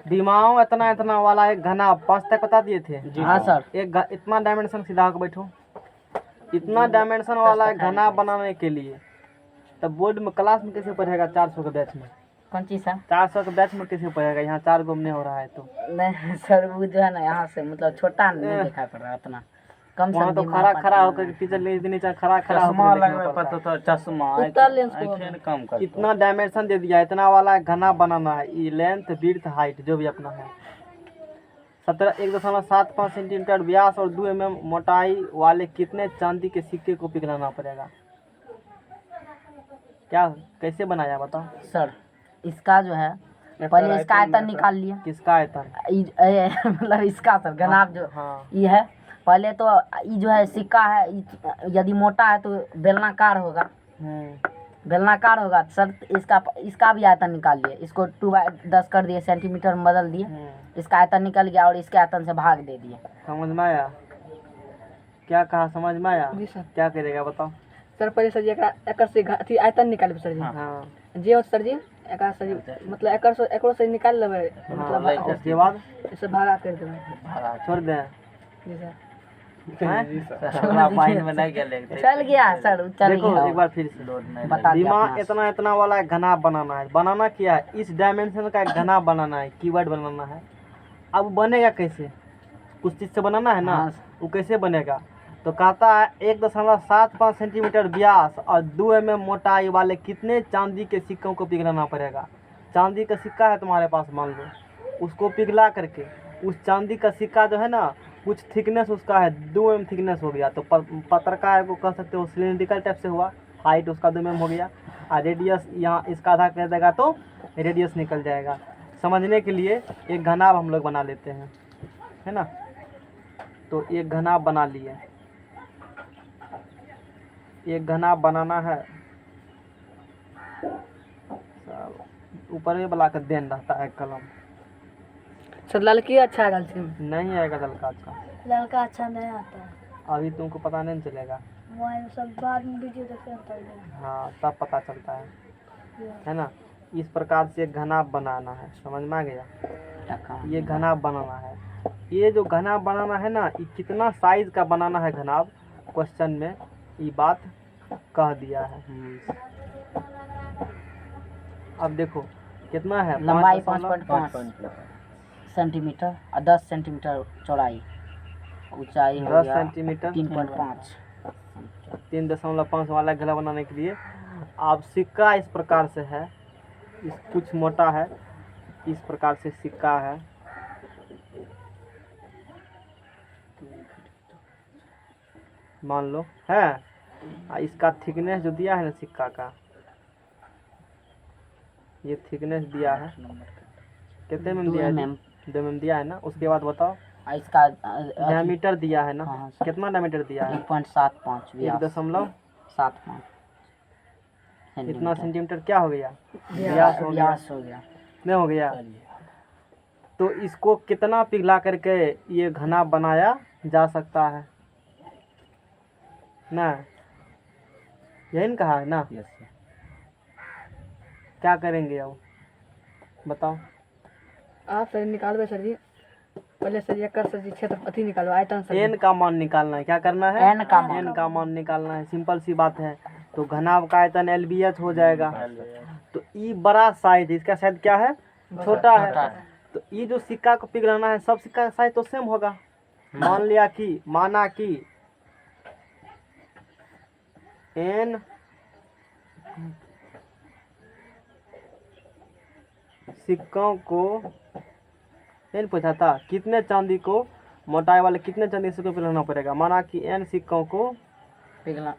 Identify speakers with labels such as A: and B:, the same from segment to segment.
A: दिमाग इतना इतना वाला एक घना 5 तक बता दिए थे।
B: हाँ सर।
A: इतना डायमेंशन सीधा होकर बैठो। इतना डायमेंशन वाला एक घना बनाने के लिए तब बोर्ड में क्लास में कैसे पढ़ेगा 400 के बैच में?
B: कौन चीज सर?
A: 400 के बैच में कैसे पढ़ेगा? यहाँ 4 घूमने हो रहा है तो
B: नहीं सर, वो जो है ना यहाँ से मतलब छोटा नहीं दिखाई पड़ रहा उतना कम।
A: वहाँ तो खड़ा होकर टीचर ले नीचे खड़ा होकर इतना डायमेंशन दे दिया। इतना वाला घना बनाना है। ये लेंथ विड्थ हाइट जो भी अपना है 1.75 सेंटीमीटर व्यास और 2 mm मोटाई वाले कितने चांदी के सिक्के को पिघलाना पड़ेगा? क्या कैसे बनाया बताओ
B: सर? इसका जो है पहले इसका आयतन निकाल लिए।
A: किसका आयतन?
B: मतलब इसका सर घनाभ जो
A: हाँ।
B: ये है। पहले तो ये जो है सिक्का है, यदि मोटा है तो बेलनाकार होगा। बेलनाकार होगा सर। इसका भी आयतन निकाल लिए। इसको 2/10 कर दिए, सेंटीमीटर में बदल दिए। इसका आयतन निकल गया और इसके आयतन से भाग दे दिए।
A: समझ में आया? क्या कहा? समझ में आया?
C: जी सर।
A: क्या करेगा बताओ?
C: सर पहले सर जी एकर से आयतन निकाल सर जी।
A: हाँ।
C: जे हो सर जी एकर सर जी मतलब एकरो से निकाल लेबै। मतलब
A: उसके बाद
C: इसे भागा कर देबै।
A: छोड़ दें।
C: जी सर।
B: चल गया सर, चल
A: देखो
B: गया।
A: एक बार फिर से
B: बता दिया
A: दिमाग
B: अपना।
A: इतना वाला घना बनाना है। बनाना क्या है? इस डायमेंशन का एक घना बनाना है, कीवर्ड बनाना है। अब बनेगा कैसे? कुछ चीज से बनाना है ना।
B: हाँ।
A: वो कैसे बनेगा? तो कहता है 1.75 सेंटीमीटर व्यास और 2 mm मोटाई वाले कितने चांदी के सिक्कों को पिघलाना पड़ेगा? चांदी का सिक्का है तुम्हारे पास मान लो, उसको पिघला करके उस चांदी का सिक्का जो है ना कुछ थिकनेस उसका है 2 mm थिकनेस हो गया तो पत्रकार को कह सकते हो सिलिंड्रिकल टाइप से हुआ। हाइट उसका 2 mm हो गया और रेडियस यहाँ इसका आधा कर देगा तो रेडियस निकल जाएगा। समझने के लिए एक घनाभ हम लोग बना लेते हैं, है ना। तो एक घनाभ बना लिए। एक घनाभ बनाना है। ऊपर में बला कर देन रहता है कलम।
C: सर लड़की अच्छा है
A: नहीं आएगा लड़का अच्छा।
D: लड़का अच्छा नहीं आता है।
A: अभी तुमको पता नहीं चलेगा।
D: मोबाइल सब बाद में वीडियो देखते हैं।
A: हाँ तब पता चलता है ना। इस प्रकार से एक घनाभ बनाना है। समझ में आ गया? ये घनाभ बनाना है। ये जो घनाभ बनाना है ना ये कितना साइज का बनाना है घनाभ, क्वेश्चन में ये बात कह दिया है। अब देखो कितना है?
B: लंबाई 5.5 सेंटीमीटर और 10 सेंटीमीटर चौड़ाई। ऊंचाई
A: 10 सेंटीमीटर
B: 3.5
A: 3.5 वाला गला बनाने के लिए अब सिक्का इस प्रकार से है। इस कुछ मोटा है, इस प्रकार से सिक्का है। मान लो है। इसका थिकनेस जो दिया है ना सिक्का का, ये थिकनेस दिया है कितने में दिया है? 2 mm दिया है ना। उसके बाद बताओ
B: इसका
A: डायमीटर दिया है ना।
B: हाँ,
A: कितना डायमीटर दिया है?
B: 1.75
A: 1.75
B: सेंटीमीटर।
A: इतना सेंटीमीटर क्या हो गया?
B: व्यास हो गया।
A: नहीं हो गया। तो इसको कितना पिघला करके ये घना बनाया जा सकता है ना? यही न कहा है ना। क्या करेंगे अब बताओ?
C: आप सर निकालबे सर जी। पहले सर जी एकर सर जी क्षेत्र अथी निकालो आयतन सर।
A: एन का मान निकालना है। क्या करना है?
B: एन का
A: मान निकालना है। सिंपल सी बात है। तो घनाभ का आयतन LBH हो जाएगा। तो ई बड़ा साइज, इसका साइज क्या है? छोटा है। तो ये जो सिक्का को पिघलाना है सब सिक्का का साइज तो सेम होगा। माना कि एन सिक्कों को एन पूछा था कितने चांदी को मोटाई वाले कितने चांदी सिक्कों को पिघलाना पड़ेगा। माना कि एन सिक्कों को पिघलाना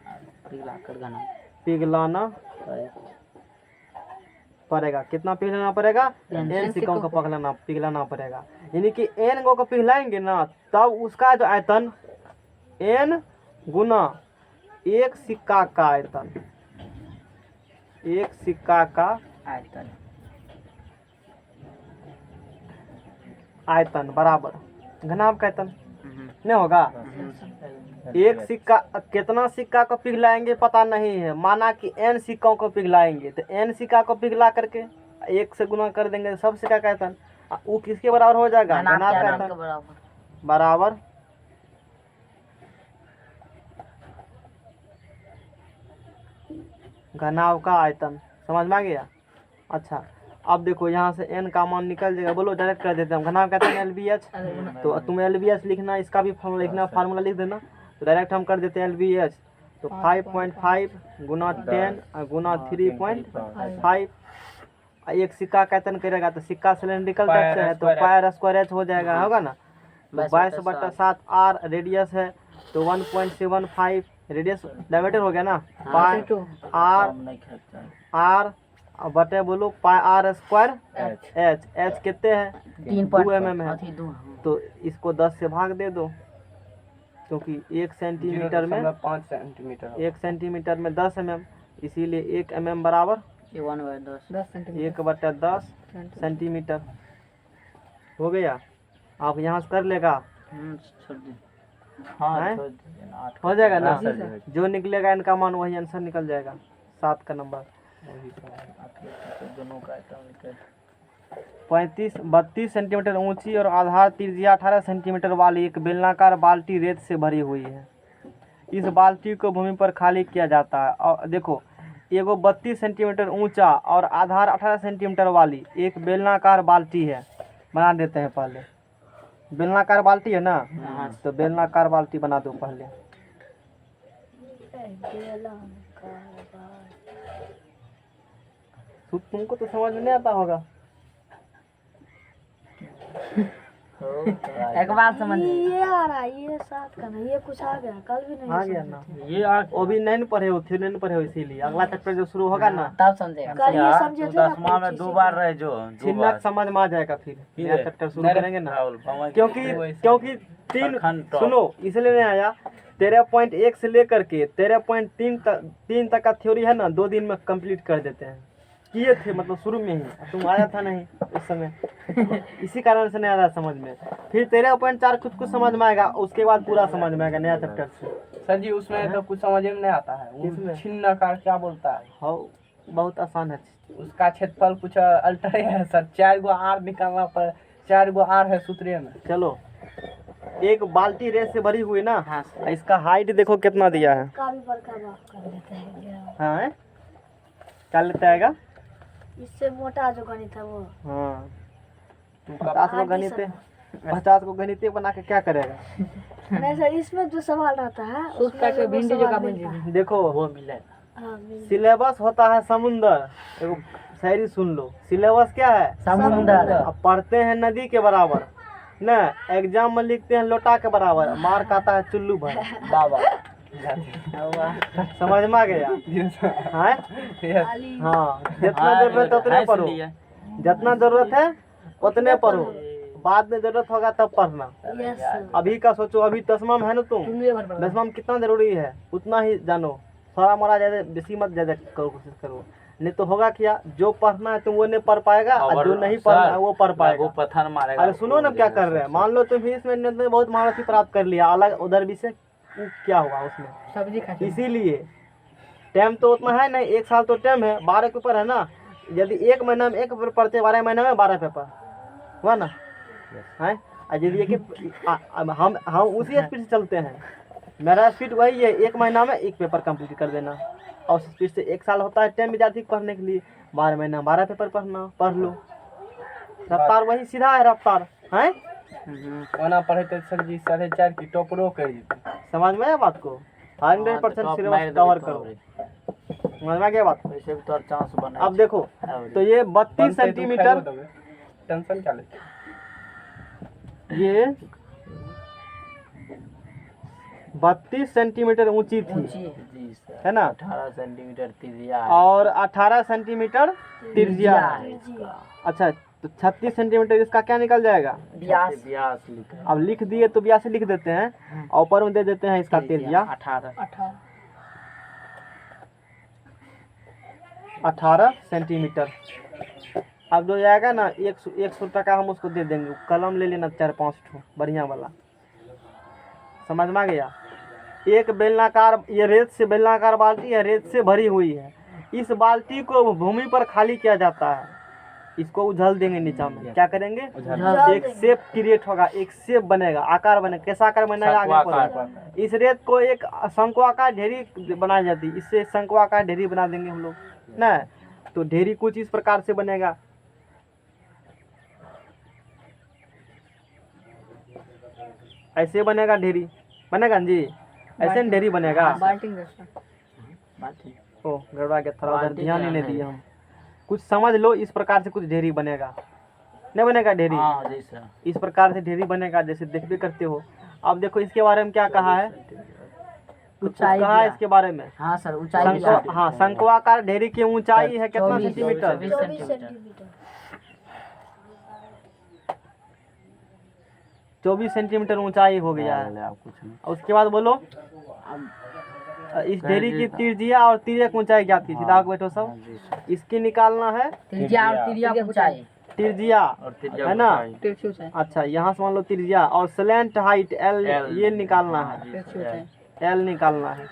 A: पड़ेगा। कितना पिघलाना पड़ेगा? एन सिक्कों को पिघलाना पड़ेगा। यानी कि एन को पिघलाएंगे ना तब उसका जो आयतन एन गुना एक सिक्का का आयतन, एक सिक्का का आयतन बराबर घनाभ का आयतन नहीं होगा। एक सिक्का कितना सिक्का को पिघलाएंगे पता नहीं है। माना कि n सिक्कों को पिघलाएंगे तो n सिक्का को पिघला करके 1 से गुना कर देंगे सब सिक्का का आयतन। वो किसके बराबर हो जाएगा?
B: घनाभ
A: घनाभ
B: के
A: का
B: आयतन के
A: आयतन
B: बराबर।
A: बराबर घनाभ का आयतन। समझ में आ गया? अच्छा, अब देखो यहाँ से n का मान निकल जाएगा। बोलो डायरेक्ट कर देते हैं हम। घनाभ का आयतन LBH, तो तुम LBH लिखना, इसका भी फॉर्मूला लिखना, फार्मूला लिख देना। तो डायरेक्ट हम कर देते हैं LBH, तो 5.5 गुना 10 गुना 3.5। एक सिक्का का आयतन करेगा तो सिक्का सिलेंड्रिकल टाइप से है, तो पायर स्क्वायर एच हो जाएगा, होगा ना। तो 22/7 R रेडियस है, तो 1.75 रेडियस डायमीटर हो गया ना। पाई R बटे बोलो पाई R स्क्वायर एच कितने हैं? 2 mm है, तो इसको 10 से भाग दे दो, क्योंकि 1 सेंटीमीटर में
E: 5 सेंटीमीटर
A: 1 सेंटीमीटर में 10 mm, इसीलिए 1 mm बराबर
C: 10 सेंटीमीटर
A: 1/10 सेंटीमीटर हो गया। आप यहाँ से कर लेगा, हैं? हो जाएगा ना। जो निकलेगा इनका मान वही आंसर निकल जाएगा, 7 का नंबर। 32 सेंटीमीटर ऊंची और आधार त्रिज्या 18 सेंटीमीटर वाली एक बेलनाकार बाल्टी रेत से भरी हुई है। इस बाल्टी को भूमि पर खाली किया जाता है। और देखो, एगो 32 सेंटीमीटर ऊंचा और आधार 18 सेंटीमीटर वाली एक बेलनाकार बाल्टी है। बना देते हैं पहले। बेलनाकार बाल्टी है ना, तो बेलनाकार बाल्टी बना दो पहले। तुमको तो समझ में नहीं आता होगा।
B: एक बात समझ
D: ये आ रहा है, ये 7 का नहीं, ये कुछ आ गया, कल भी नहीं
A: आ गया ना,
E: ये
A: वो भी नहीं पढ़े हो, थ्योरी नहीं पढ़े हो, इसीलिए अगला चैप्टर जो शुरू होगा ना,
B: तब समझेगा।
D: कल ये समझे थे ना।
E: 10वां में 2 बार रहे जो
A: छिन्नक समझ में आ जाएगा। फिर नया चैप्टर शुरू करेंगे ना, क्योंकि 3 सुनो इसलिए नहीं आया। 13.1 से लेकर के 13.3 तक का थ्योरी है ना, 2 दिन में कंप्लीट कर देते हैं। किए थे मतलब शुरू में ही, तुम आया था नहीं उस समय, इसी कारण से नहीं आ रहा समझ में। फिर 13.4 कुछ समझ में आएगा, उसके बाद पूरा समझ में आएगा नया चैप्टर से।
E: सर जी उसमें तो कुछ समझ में नहीं आता है।
A: किसमें?
E: छिन्नाकार क्या बोलता है?
A: हाँ, बहुत आसान है।
E: उसका क्षेत्रफल कुछ अल्टर है सर। 4 गो R निकालना पर 4 गो R है सूत्र में।
A: चलो, एक बाल्टी रेत से भरी हुई ना।
B: हाँ सर।
A: इसका हाइट देखो कितना दिया है।
D: का भी बड़का बात कर लेते हैं।
A: हाँ, क्या लेता है?
D: इससे मोटा जो गणित है वो।
A: हाँ, 50 को गणित बना के क्या करेगा?
D: नहीं सर, इसमें जो सवाल रहता है
C: सूख
D: उसमें
C: काट के
D: वो
C: भिंडी जो
D: सवाल
C: का बन
D: मिलता है।
A: देखो,
E: वो मिले।
D: हाँ, मिल
A: सिलेबस होता है समुंदर। एगो शायरी सुन लो, सिलेबस क्या है?
B: समुंदर।
A: अब पढ़ते हैं नदी के बराबर न, एग्जाम में लिखते हैं लोटा के बराबर, मार खाता है चुल्लू भर।
E: बाबा
A: समझ में आ गया? हाँ,
D: खाली
A: हाँ, जितना जरूरत है उतने पढ़ो, जितना जरूरत है उतने पढ़ो, बाद में जरूरत होगा तब पढ़ना।
D: Yes sir.
A: अभी का सोचो, अभी 10वां में है ना तुम, 10वां में कितना जरूरी है उतना ही जानो। थोड़ा मोड़ा ज्यादा बेसी मत ज्यादा करो, कोशिश करो, नहीं तो होगा क्या, जो पढ़ना है तुम वो नहीं पढ़ पाएगा और जो नहीं पढ़ना है वो पढ़ पाएगा।
E: वो पत्थर मारेगा।
A: अरे सुनो ना क्या कर रहे हैं, मान लो तुम इसमें बहुत महारथी प्राप्त कर लिया, अलग उधर भी से क्या हुआ उसमें?
C: सब्जी खाते हैं।
A: इसीलिए टाइम तो उतना है नहीं, 1 साल तो टाइम है, 12 पेपर है ना। यदि 1 महीना में 1 पेपर पढ़ते, 12 महीना में 12 पेपर हुआ ना है। यदि हम उसी स्पीड से चलते हैं, मेरा स्पीड वही है, 1 महीना में 1 पेपर कंप्लीट कर देना। और उस स्पीड से 1 साल होता है टाइम विद्यार्थी को पढ़ने के लिए, 12 महीना 12 पेपर पढ़ लो। रफ्तार वही सीधा है, रफ्तार है।
E: ओना पढ़े तो सर जी 4.5 की टॉपरो कर देते।
A: समझ में आया बात को? 100% सिलेबस कवर करो। समझ में आ गया बात?
E: वैसे भी तो चांस बना।
A: अब देखो, तो ये 32 सेंटीमीटर,
E: टेंशन क्या लेते?
A: ये 32 सेंटीमीटर ऊंची थी,
E: जी सर।
A: है ना,
E: 18 सेंटीमीटर त्रिज्या
A: और 18 सेंटीमीटर त्रिज्या। अच्छा, तो 36 सेंटीमीटर इसका क्या निकल जाएगा?
B: व्यास।
E: व्यास लिखा।
A: अब लिख दिए तो व्यास लिख देते हैं, और ऊपर में दे देते हैं इसका त्रिज्या 18 सेंटीमीटर। अब जो जाएगा ना 100 टका हम उसको दे देंगे, कलम ले लेना 4-5 ठो बढ़िया वाला। समझ में आ गया? एक बेलनाकार, ये रेत से बेलनाकार बाल्टी है, रेत से भरी हुई है। इस बाल्टी को भूमि पर खाली किया जाता है। इसको उझल देंगे नीचा में, क्या करेंगे?
B: उझल
A: एक शेप क्रिएट होगा, एक शेप बनेगा, आकार बनेगा। कैसा आकार बनेगा आगे पर? इस रेत को एक शंकुआकार ढेरी बनाई जाती है, इससे शंकुआकार ढेरी बना देंगे हम लोग ना। तो ढेरी कुछ इस प्रकार से बनेगा, ऐसे बनेगा ढेरी, बनेगा ना जी, ऐसे न ढेरी बनेगा।
C: बाल्टी जैसा।
A: ओ गड़बड़ा गया, थोड़ा उधर ध्यान ही नहीं दिया हम। कुछ समझ लो, इस प्रकार से कुछ ढेरी बनेगा, नहीं बनेगा ढेरी?
B: हाँ जी सर।
A: इस प्रकार से ढेरी बनेगा, जैसे देख भी करते हो। अब देखो इसके बारे में क्या कहा है, कुछ
B: ऊंचाई
A: कहा है
B: दिया।
A: इसके बारे में।
B: हाँ सर, ऊंचाई दिया।
A: हाँ, शंकुआकार ढेरी की ऊंचाई है कितना
B: 24
A: सेंटीमीटर?
D: 24 सेंटीमीटर।
A: 24 सेंटीमीटर ऊंचाई हो गया है। और उसके बाद बोलो, इस ढेरी की त्रिज्या और तिर्यक ऊंचाई ज्ञात कीजिए। दाग बैठो सब, इसकी निकालना है
B: त्रिज्या और तिर्यक ऊंचाई।
A: त्रिज्या, है ना?
C: तिरछी ऊंचाई।
A: अच्छा, यहाँ से मान लो त्रिज्या और स्लैंट हाइट एल, ये निकालना है,
C: तिरछी ऊंचाई।
A: एल निकालना है।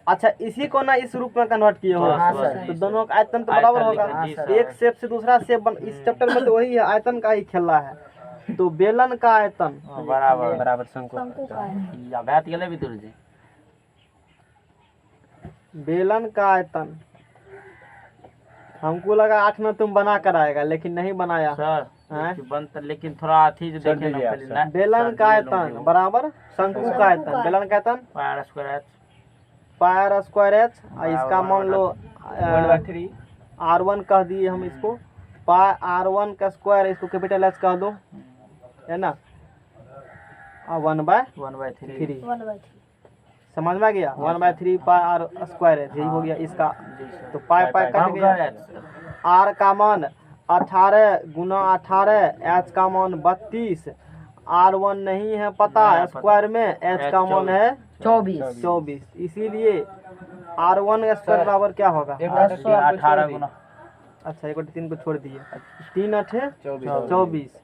A: अच्छा, इसी को ना इस रूप में कन्वर्ट किए हो,
B: हाँ सर।
A: तो दोनों का आयतन तो बराबर होगा।
B: हाँ सर।
A: एक शेप से दूसरा शेप इस चैप्टर में तो वही है, आयतन का ही खेला है। तो बेलन का आयतन
E: बराबर बराबर शंकु
D: शंकु का है।
E: या बात गेले भी दूर जी।
A: बेलन का आयतन हमको लगा 8 में तुम बना कर आएगा, लेकिन नहीं बनाया।
E: सर
A: हैं?
E: बनता, लेकिन थोड़ा अथी जो देखे ना पहले ना
A: बेलन का आयतन बराबर शंकु का आयतन। बेलन का आयतन
E: pier square
A: pier square H, इसका मान लो
E: 1/3
A: R1 कह दिए हम इसको, पाई R1 का स्क्वायर, इसको कैपिटल एच कह दो, है ना? 1/3
E: 1/3
D: 1/3।
A: समझ में आ गया? 1/3 पाई आर स्क्वायर है, यही हो गया इसका। तो पाई पाई कट गया। आर का मान 18 गुना 18, एच का मान 32, R1 नहीं है पता स्क्वायर में, एच का मान है 24। इसीलिए R1 स्क्वायर बराबर क्या होगा?
E: 18 गुना
A: अच्छा, 1 3 को छोड़ दिए, 3 8 24,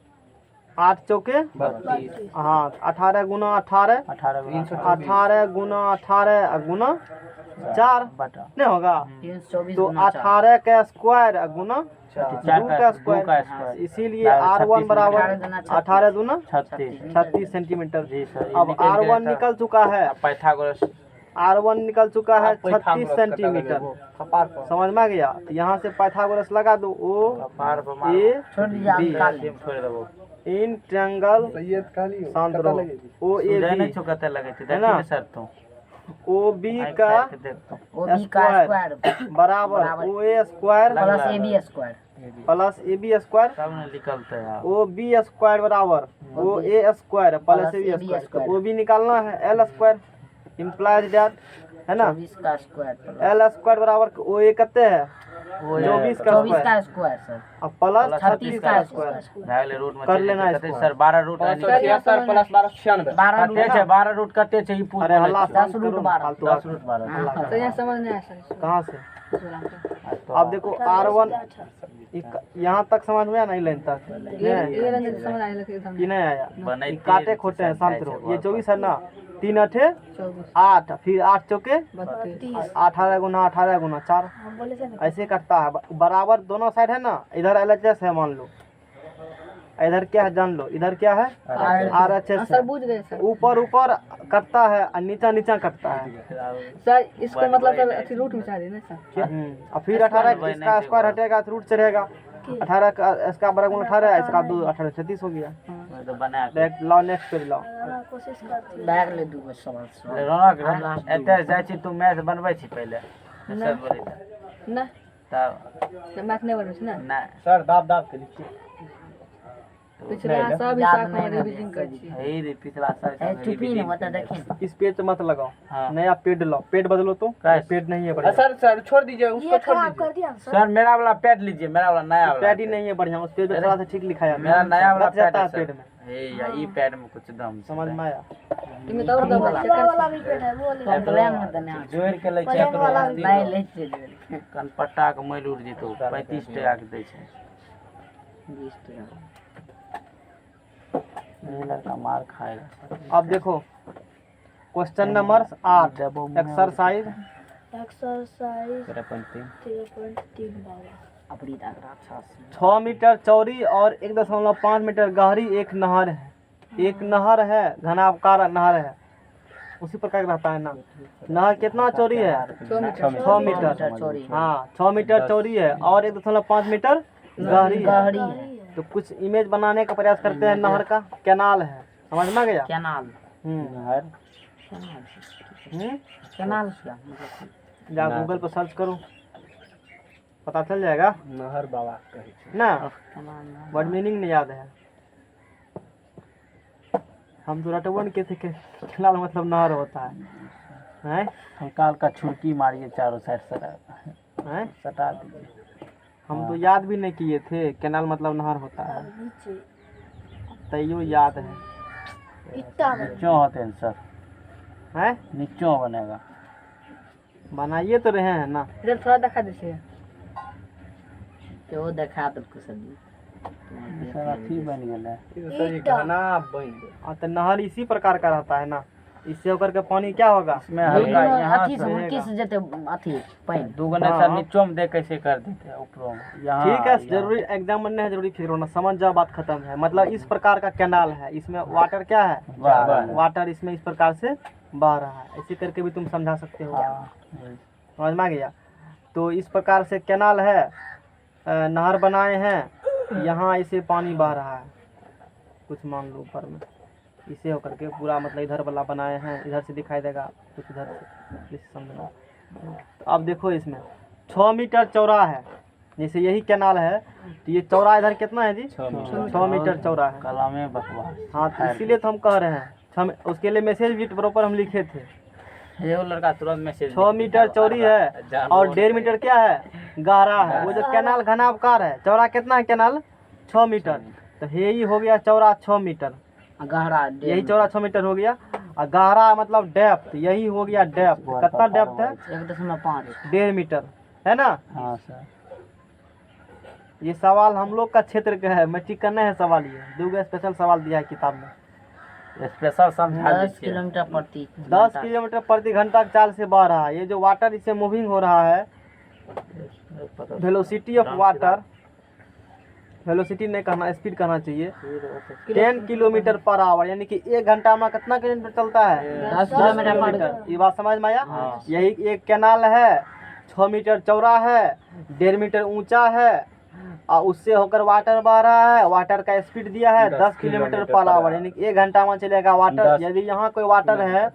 A: 8 चौके
E: 32
A: हाँ, 18 गुना 18, 18 गुना 18 गुना 4
E: बटा
A: नहीं होगा?
B: 324
A: तो
B: गुना
A: 18 का स्क्वायर गुना 2 का स्क्वायर,
E: स्क्वायर
A: इसीलिए R1 बराबर 18 गुना 36 सेंटीमीटर।
E: जी सर।
A: अब R1 निकल चुका है,
E: पाइथागोरस
A: R1 निकल चुका है 36 सेंटीमीटर। समझ में आ गया? यहाँ से पाइथागोरस लगा दो, ओ
E: पार पर
A: ए
B: छोड़ दीजिए, आप
A: बी
B: निकाल लीजिए।
E: छोड़ देबो
A: इन ट्रायंगल शांत रहो, ओ ए
E: नहीं
A: बी,
E: चुकाते लगे थे,
A: है ना?
E: देखिए सर तो
A: ओ बी का
B: ओ बी का
A: स्क्वायर बराबर O A square
B: plus A B square.
A: Plus A B square,
E: सब ने निकलते हैं।
A: ओ बी स्क्वायर बराबर O A square plus A B square. तो ओ बी निकालना है एल स्क्वायर, इम्प्लाइज दैट, है ना?
B: 24 का स्क्वायर
A: एल स्क्वायर बराबर ओ ए कितने है? 24 का
B: 24
A: स्क्वायर
B: का स्क्वायर सर।
A: अब प्लस
B: 36
A: 36
B: का
A: का
B: स्क्वायर।
A: स्क्वायर
E: भागले रूट में
A: कर
E: चले
A: लेना
E: जाते
A: इसको।
E: सर 12 रूट
C: प्लस
E: 12 रूट कटे छै ई पूछ
A: अरे हल्ला
B: 10 रूट 12।
A: फालतू
E: 10 रूट 12
C: तो यहाँ समझ नहीं आया सर इसको।
A: कहाँ से?
C: इसको
A: अब देखो R1 यहाँ तक समझ में आया, नहीं लाइन तक
C: ये
A: नहीं?
C: रंग समझ आया लेकिन एकदम
A: ये नहीं आया,
E: बने
A: ये काटे खोटे हैं, शांत रहो। ये 24 है ना, 3 8
C: 24
A: 8, फिर 8 चौके
C: 32
A: 18 गुना 18 गुना 4,
D: हम बोले थे ना
A: ऐसे कटता है। बराबर दोनों साइड है ना, इधर LHS है मान लो, इधर क्या है जान लो, इधर क्या है RHS
C: सर
A: है।
C: बुझ गए सर।
A: ऊपर ऊपर कटता है और नीचा नीचा कटता है।
C: सर इसको मतलब सर अच्छी रूट में चाहिए ना सर।
A: और फिर 18 इसका स्क्वायर हटेगा तो रूट चढ़ेगा, 18 का इसका वर्गमूल 18, इसका 2 18 36 हो गया।
E: तो बना के
A: डायरेक्ट लाओ, नेक्स्ट पेज लाओ।
D: बनाना कोशिश करती
B: बैग ले दूगो सवाल।
E: रौनक एते जाइ छी तू मैथ बनबै छी पहले सर बोली
C: ना
E: तब
C: मैथ नहीं बनबै छै ना।
E: ना
A: सर दाब के लिखिए।
C: पिछला सब
B: याद
C: हिसाब
B: नहीं
C: में
B: है,
C: रिवीजन कर छी।
E: यही रे पिछला साल
B: ए चुप्पी नहीं होता देखें।
A: इस पेज पे मत लगाओ,
E: हाँ।
A: नया पेड लाओ, पेड बदलो तो
E: कैसे?
A: पेड नहीं है बढ़िया।
E: सर छोड़ दीजिए
D: ये खराब कर दिया ना सर।
E: सर मेरा वाला पैड लीजिए, मेरा वाला नया वाला
A: पेड ही नहीं है बढ़िया, उस पेज पे थोड़ा सा ठीक लिखा है,
E: मेरा नया वाला
A: बच जाता है
E: पैड
A: पेड में।
E: ए या ई पैड में कुछ दम
A: समझ में आया?
C: इनमें तो और दो
D: पहले वाला भी पेन है वो ले लो।
B: कंप्लेन मत देना।
E: जोड़ के ले
D: पहले वाला भी
B: नहीं ले चलिए।
E: कनपट्टा के मैल उड़ जेतो 35 टका के दै छै।
B: 20 टका।
E: ये लड़का मार खाएगा।
A: अब देखो क्वेश्चन नंबर 8 एक्सरसाइज
D: एक्सरसाइज
E: 13.3
D: 3.3 बाबा।
B: अब बराबरी लग रहा था
A: 6 मीटर चौड़ी और 1.5 मीटर गहरी एक नहर है। एक नहर है, घनाकार नहर है, उसी प्रकार का रहता है ना। नहर कितना चौड़ी है? 6 मीटर।
B: चौड़ी है।
A: हाँ 6 मीटर चौड़ी है और 1.5 मीटर गहरी है।
B: गहरी है।
A: तो कुछ इमेज बनाने का प्रयास करते हैं। नहर का कैनाल है, समझ में आ गया?
B: कैनाल
A: हम्म
B: कैनाल क्या
A: जा गूगल पर सर्च करो, पता चल जाएगा
E: नहर बाबा कहे छै।
A: ना।
B: कैनाल
A: वर्ड मीनिंग नहीं याद है। हम तो रटवन के थे कि कैनाल मतलब नहर होता है। हैं?
E: कंकाल का छुड़की मारिए चारों साइड से
A: हैं?
E: सटा दीजिए।
A: हम तो याद भी नहीं किए थे कैनाल मतलब नहर होता है,
D: नीचे
A: तैयो याद है।
D: इट्टा में
E: नीचों होते हैं सर,
A: हैं?
E: नीचों बनेगा।
A: बनाइए तो रहे हैं ना।
C: इधर थोड़ा दिखा दीजिए।
B: तो वो देखा तो कुछ नहीं
E: सर अथी बन गया है।
D: इट्टा
A: तो नहर इसी प्रकार का रहता है ना। इससे होकर के पानी क्या होगा?
E: इसमें हल्का यहाँ
B: अथी से
E: से
B: उनकी से जते अथी पानी
E: दुगने
A: हाँ।
E: सर नीचों में दे कैसे कर देते ऊपरों में यहाँ
A: ठीक है,
E: यहाँ।
A: जरूरी एग्जाम बनने है, जरूरी फिक्र होना, समझ जाओ, बात खत्म है। मतलब इस प्रकार का कैनाल है, इसमें वाटर क्या है?
E: वाह।
A: वाटर इसमें इस प्रकार से बह रहा है। इसी करके भी तुम समझा सकते हो।
E: हाँ।
A: समझ में आ गया? तो इस प्रकार से कैनाल है, नहर बनाए हैं, यहाँ इसे पानी बह रहा है, कुछ मान लो ऊपर में, इसे होकर के पूरा मतलब इधर वाला बनाए हैं, इधर से दिखाई देगा, कुछ इधर से, इसे समझना। तो अब देखो इसमें 6 मीटर चौड़ा है, जैसे यही कैनाल है, तो ये चौड़ा इधर कितना है जी? 6 मीटर चौड़ा है।
E: कलामे बकवास।
A: हाँ, तो इसीलिए तो हम कह रहे हैं, उसके लिए मैसेज भी प्रॉपर हम लिखे थे।
E: ये वो लड़का तुरंत मैसेज
A: 6 मीटर चौड़ी है और 1.5 मीटर क्या है? गहरा है। वो जो कैनाल घनाकार है, चौड़ा कितना है कैनाल? 6 मीटर। तो यही हो गया चौड़ा 6 मीटर,
B: गहरा
A: यही चौड़ा 6 मीटर हो गया। और गहरा मतलब डेप्थ, यही हो गया डेप्थ। कितना डेप्थ है?
B: 1.5
A: 1.5 मीटर, है ना।
E: हाँ सर।
A: ये सवाल हम लोग का क्षेत्र का है, मैट्रिक का नहीं है सवाल। ये 2 स्पेशल सवाल दिया है किताब में।
E: स्पेशल समझा
B: 10
E: दीजिए।
B: किलोमीटर प्रति
A: 10 किलोमीटर प्रति घंटा की चाल से बह रहा है। ये जो वाटर इससे मूविंग हो रहा है, वेलोसिटी ऑफ वाटर, वेलोसिटी नहीं कहना, स्पीड कहना चाहिए, 10 किलोमीटर पर आवर, यानी कि 1 घंटा में कितना किलोमीटर चलता है?
B: 10 किलोमीटर
A: ये बात समझ में आया?
E: हाँ।
A: यही एक कैनाल है, 6 मीटर चौड़ा है, 1.5 मीटर ऊंचा है, और उससे होकर वाटर बह रहा है। वाटर का स्पीड दिया है 10 किलोमीटर पर आवर, यानी कि 1 घंटा में चलेगा वाटर। यदि यहाँ कोई वाटर है,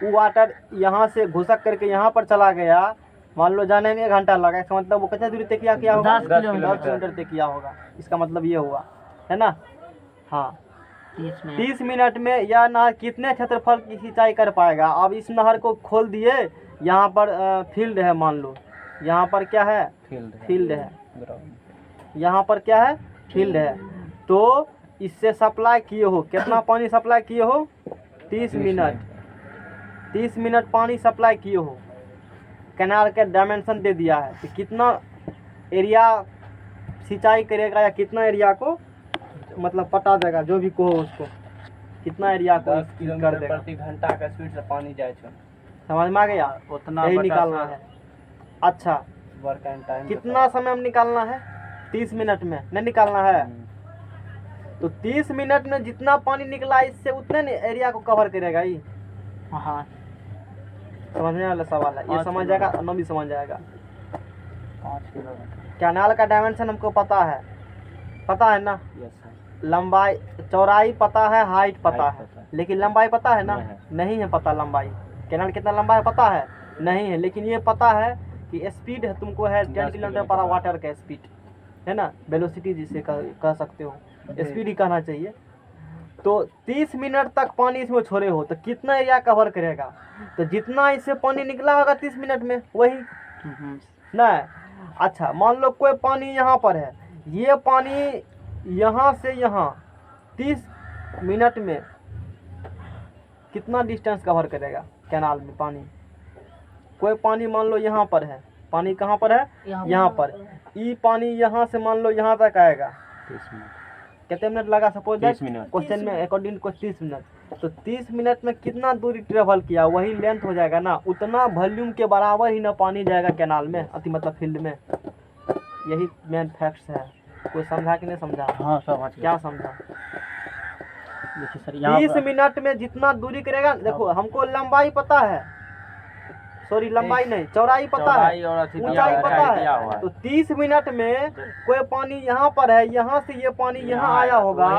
A: वो वाटर यहाँ से घुसक करके यहाँ पर चला गया, मान लो जाने में 1 घंटा लगा, इसका मतलब वो कितने दूरी तय किया होगा?
B: 10
A: 10 किलोमीटर तय किया होगा। इसका मतलब ये हुआ, है ना। हाँ, 30 मिनट में यह नहर कितने क्षेत्रफल की सिंचाई कर पाएगा? अब इस नहर को खोल दिए, यहाँ पर फील्ड है, मान लो यहाँ पर क्या है? फील्ड है। यहाँ पर क्या है? फील्ड है। तो इससे सप्लाई किए हो, कितना पानी सप्लाई किए हो? 30 मिनट, 30 मिनट पानी सप्लाई किए हो। कैनाल के डायमेंशन दे दिया है कि कितना एरिया सिंचाई करेगा, या कितना एरिया को मतलब पटा देगा, जो भी कहो उसको, कितना एरिया को
E: 10
A: कर
E: किलोमीटर
A: देगा।
E: प्रति घंटा का स्पीड से पानी जाए छै।
A: समझ में आ गया?
E: उतना
A: यही
E: बटा
A: निकालना
E: सर
A: है। अच्छा,
E: वर्क एंड टाइम
A: कितना समय में निकालना है? 30 मिनट में नहीं निकालना है। तो 30 मिनट में जितना पानी निकला, इससे उतने एरिया को कवर करेगा ये।
B: हाँ
A: समझने वाला सवाल है ये,
E: 5
A: समझ जाएगा, अन्ना भी समझ जाएगा।
E: 5 किलोमीटर।
A: कैनाल का डायमेंशन हमको पता है ना।
E: Yes sir.
A: लंबाई, चौड़ाई पता है, हाइट पता
E: हाइट
A: है,
E: पता है।
A: लेकिन लंबाई पता है ना?
E: नहीं
A: नहीं है पता लंबाई। कैनाल कितना लंबा है पता है? नहीं है, लेकिन ये पता है कि स्पीड है तुमको है 10 किलोमीटर पर वाटर का स्पीड, है ना, वेलोसिटी जिसे कह सकते हो, स्पीड ही कहना चाहिए। तो 30 मिनट तक पानी इसमें छोड़े हो, तो कितना एरिया कवर करेगा? तो जितना इससे पानी निकला होगा 30 मिनट में, वही ना। अच्छा, मान लो कोई पानी यहाँ पर है, ये पानी यहाँ से यहाँ 30 मिनट में कितना डिस्टेंस कवर करेगा कैनाल में पानी? कोई पानी मान लो यहाँ पर है, पानी कहाँ पर है? यहाँ पर। ये पानी यहाँ से मान लो यहाँ तक आएगा,
E: 30 मिनट।
A: कितने मिनट लगा? Suppose
E: 30 minute.
A: क्वेश्चन में अकॉर्डिंग टू 30 मिनट। तो 30 मिनट में कितना दूरी ट्रेवल किया, वही लेंथ हो जाएगा ना। उतना वॉल्यूम के बराबर ही ना पानी जाएगा कैनाल में, अति मतलब फील्ड में। यही मेन फैक्ट्स है। कोई समझा कि नहीं समझा?
E: हाँ समझ गया।
A: क्या समझा?
E: देखिए सर यहाँ
A: 30 मिनट में जितना दूरी करेगा, देखो हमको लंबाई पता है, सॉरी लंबाई नहीं, चौड़ाई पता है, ऊंचाई पता है। तो 30 मिनट में कोई पानी यहाँ पर है, यहाँ से ये पानी यहाँ आया होगा,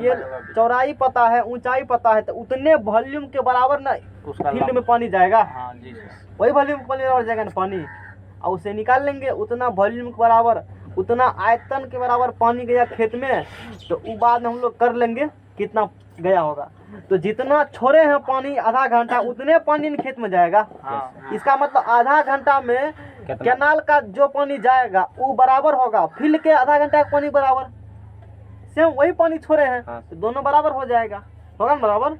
A: ये चौड़ाई पता है, ऊंचाई पता है, तो उतने वॉल्यूम के बराबर ना फील्ड में पानी जाएगा।
E: हाँ जी सर।
A: वही वॉल्यूम के पानी बराबर जाएगा ना पानी, और उसे निकाल लेंगे उतना वॉल्यूम के बराबर, उतना आयतन के बराबर पानी गया खेत में, तो वो बाद में हम लोग कर लेंगे कितना गया होगा। तो जितना छोड़े हैं पानी आधा घंटा, उतने पानी खेत में जाएगा।
E: हाँ।
A: इसका मतलब आधा घंटा में कैनाल का जो पानी जाएगा वो बराबर होगा फील्ड के आधा घंटा का पानी बराबर, सेम वही पानी छोड़े हैं, तो दोनों बराबर हो जाएगा, होगा ना बराबर।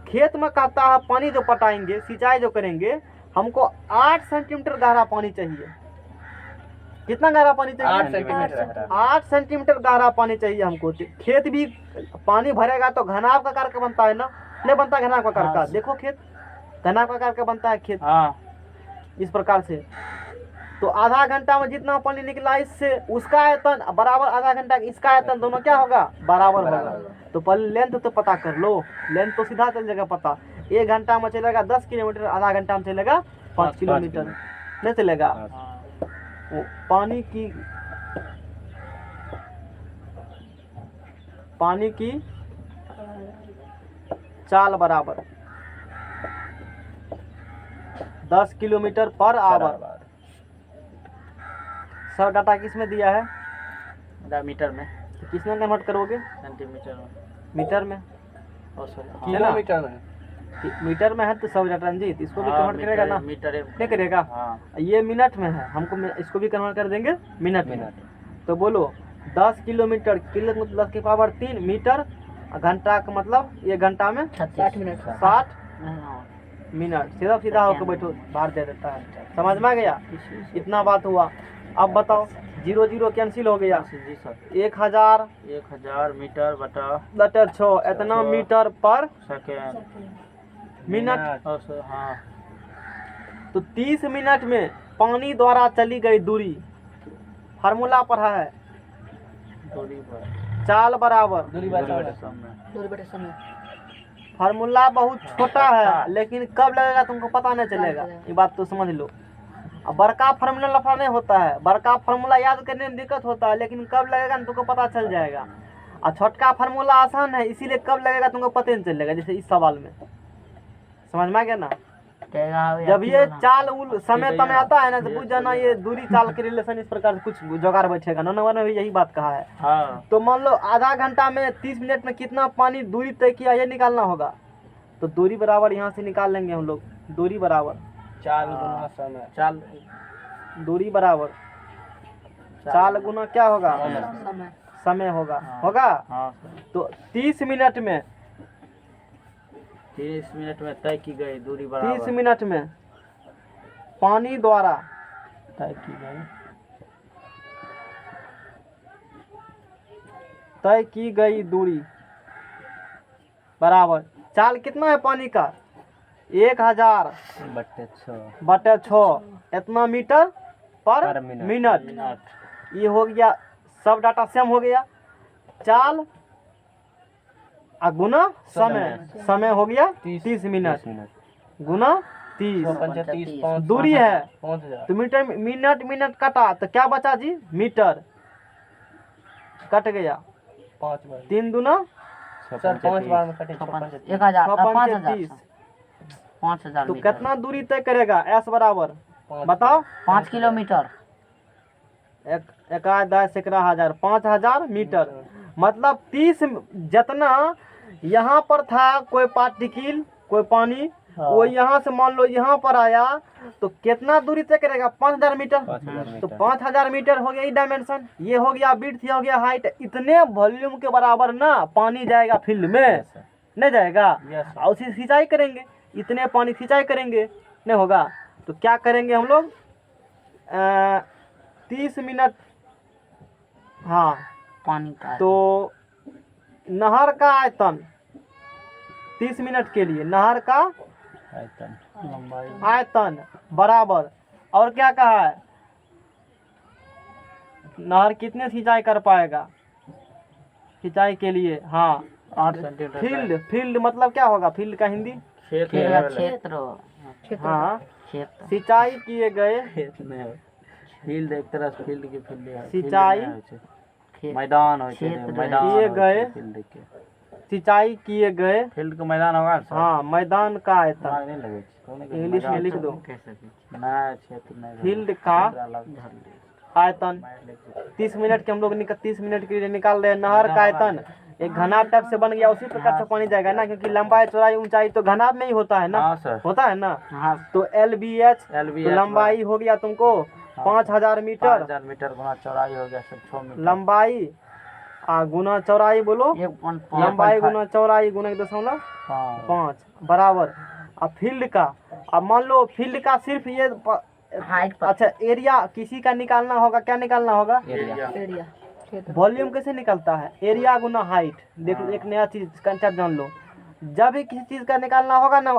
A: खेत में कहता है पानी जो पटाएंगे, सिंचाई जो करेंगे, हमको 8 सेंटीमीटर गहरा पानी चाहिए। कितना गहरा पानी चाहिए?
E: 8 सेंटीमीटर।
A: 8 सेंटीमीटर गहरा पानी चाहिए हमको। खेत भी पानी भरेगा तो घनाव का आकार का बनता है ना, नहीं बनता घनाव का आकार का? देखो खेत घनाव का आकार का बनता है खेत,
E: हाँ
A: इस प्रकार से। तो आधा घंटा में जितना पानी निकला इससे उसका आयतन बराबर आधा घंटा इसका आयतन, दोनों क्या होगा? बराबर होगा। तो पहले लेंथ तो पता कर लो, लेंथ तो सीधा चल जाएगा पता। 1 घंटा में चलेगा 10 किलोमीटर, आधा घंटा में चलेगा 5 किलोमीटर, नहीं चलेगा। वो पानी की चाल बराबर 10 किलोमीटर पर आवर। सब डाटा किस में दिया है?
E: मीटर में।
A: तो किस में कन्वर्ट करोगे?
E: सेंटीमीटर में।
A: मीटर में।
E: और सर
A: किलोमीटर में। मीटर में है तो सब डाटा रंजीत, इसको भी कन्वर्ट करेगा ना?
E: मीटर
A: नहीं करेगा।
E: हाँ।
A: ये मिनट में है, हमको इसको भी कन्वर्ट कर देंगे मिनट में। तो बोलो 10 किलोमीटर, किलो मतलब 10 की पावर 3 मीटर, घंटा का मतलब 1 घंटा में
C: 60 मिनट।
A: 60 मिनट। सीधा सीधा होकर बैठो, बाहर दे देता है। समझ में आ गया? इतना बात हुआ। अब बताओ 0 0 कैंसिल हो गया।
E: जी सर।
A: 1000
E: मीटर बटा
A: 6 इतना मीटर पर
E: सेकेंड
A: मिनट।
E: और सर हाँ।
A: तो 30 मिनट में पानी द्वारा चली गई दूरी, फार्मूला पढ़ा है,
E: दूरी पर
A: चाल बराबर
C: दूरी बटे समय।
A: फार्मूला बहुत छोटा है, लेकिन कब लगेगा तुमको पता नहीं चलेगा, ये बात तो समझ लो। अब बड़का फार्मूला लफड़ा नहीं होता है, बड़का फार्मूला याद करने में दिक्कत होता है, लेकिन कब लगेगा ना तुमको पता चल जाएगा। और छोटका फार्मूला आसान है, इसीलिए कब लगेगा तुमको पता नहीं चलेगा, जैसे इस सवाल में। समझ में आ गया ना? जब ये चाल उल समय तमें आता है ना, तो पूछ जाना ये दूरी चाल के रिलेशन इस प्रकार से कुछ जुगाड़ बैठेगा। नंबर में भी यही बात कहा है।
E: हाँ।
A: तो मान लो आधा घंटा में 30 मिनट में कितना पानी दूरी तय किया, ये निकालना होगा। तो दूरी बराबर यहाँ से निकाल लेंगे हम लोग, दूरी बराबर
E: चाल गुना समय। चाल
A: दूरी बराबर चाल गुना क्या होगा?
C: समय।
A: समय होगा। होगा।
E: हाँ सर।
A: तो 30 मिनट में
E: 30 मिनट में तय की गई दूरी बराबर
A: 30 मिनट में पानी द्वारा
E: तय की गई
A: तय की गई दूरी बराबर चाल कितना है पानी का? 1000 बटे 6 इतना मीटर पर मिनट। ये हो गया, सब डाटा सेम हो गया। चाल गुना समय, समय हो गया 30 मिनट गुना 30 दूरी है। तो मीटर मिनट कटा तो क्या बचा जी? मीटर कट गया। 3 दूना
C: 5 बार में कटे
B: 5000
A: तो कितना दूरी तय करेगा? एस बराबर बताओ।
B: 5 किलोमीटर।
A: 1 10 11 1000 5000 मीटर। मतलब 30 जितना यहाँ पर था कोई पार्टिकल कोई पानी, वो यहाँ से मान लो यहाँ पर आया तो कितना दूरी तय करेगा? 5000 मीटर। तो 5000 मीटर हो गया ये डायमेंशन, ये हो गया विड्थ, ये हो गया हाइट। इतने वॉल्यूम के बराबर ना पानी जाएगा फील्ड में, नहीं जाएगा। और उसी सिंचाई करेंगे, इतने पानी सिंचाई करेंगे, नहीं होगा। तो क्या करेंगे हम लोग? 30 मिनट। हाँ,
B: पानी का
A: तो नहर का आयतन 30 मिनट के लिए, नहर का आयतन बराबर, और क्या कहा है? नहर कितने सिंचाई कर पाएगा सिंचाई के लिए? हाँ
E: 8 सेंटीमीटर।
A: फील्ड, फील्ड मतलब क्या होगा फील्ड का हिंदी?
E: खेत
B: क्षेत्र
A: हाँ
B: क्षेत्र
A: सिंचाई किए गए,
E: फील्ड एक तरह से फील्ड के फील्ड है।
A: सिंचाई
B: खेत
E: मैदान होय छै,
B: क्षेत्र
E: मैदान
A: किए
E: होय
A: गए,
E: छै फील्ड के।
A: सिंचाई किए गए,
E: फील्ड के मैदान होगा ना सर?
A: हाँ मैदान का आयतन,
E: दिमाग नहीं लगे छै। कौन के
A: इंग्लिश में
E: मैदान?
A: लिख दो।
E: नहीं क्षेत्र नहीं।
A: फील्ड का आयतन 30 मिनट के हम लोग 30 मिनट के लिए निकाल रहे हैं। नहर का आयतन एक घनाभ टाइप से बन गया, उसी प्रकार से पानी जाएगा ना, क्योंकि लंबाई चौड़ाई ऊंचाई तो घनाभ में ही होता है ना,
E: हाँ सर।
A: होता है ना।
B: हाँ
A: तो LBH
E: LBH
A: लंबाई हो गया तुमको 5000 मीटर,
E: 5000 मीटर गुना चौड़ाई हो गया सर 6 मीटर।
A: लंबाई गुना चौड़ाई बोलो,
B: 1.5
A: लंबाई गुना चौड़ाई गुना 1.5 बराबर। अब फील्ड का, अब मान लो फील्ड का सिर्फ ये
B: हाइट पर
A: अच्छा एरिया किसी का निकालना होगा, क्या निकालना होगा?
E: एरिया।
C: एरिया क्षेत्र
A: वॉल्यूम कैसे निकलता है? एरिया गुना हाइट। देखो एक नया चीज कंसेप्ट जान लो, जब भी किसी चीज का निकालना होगा ना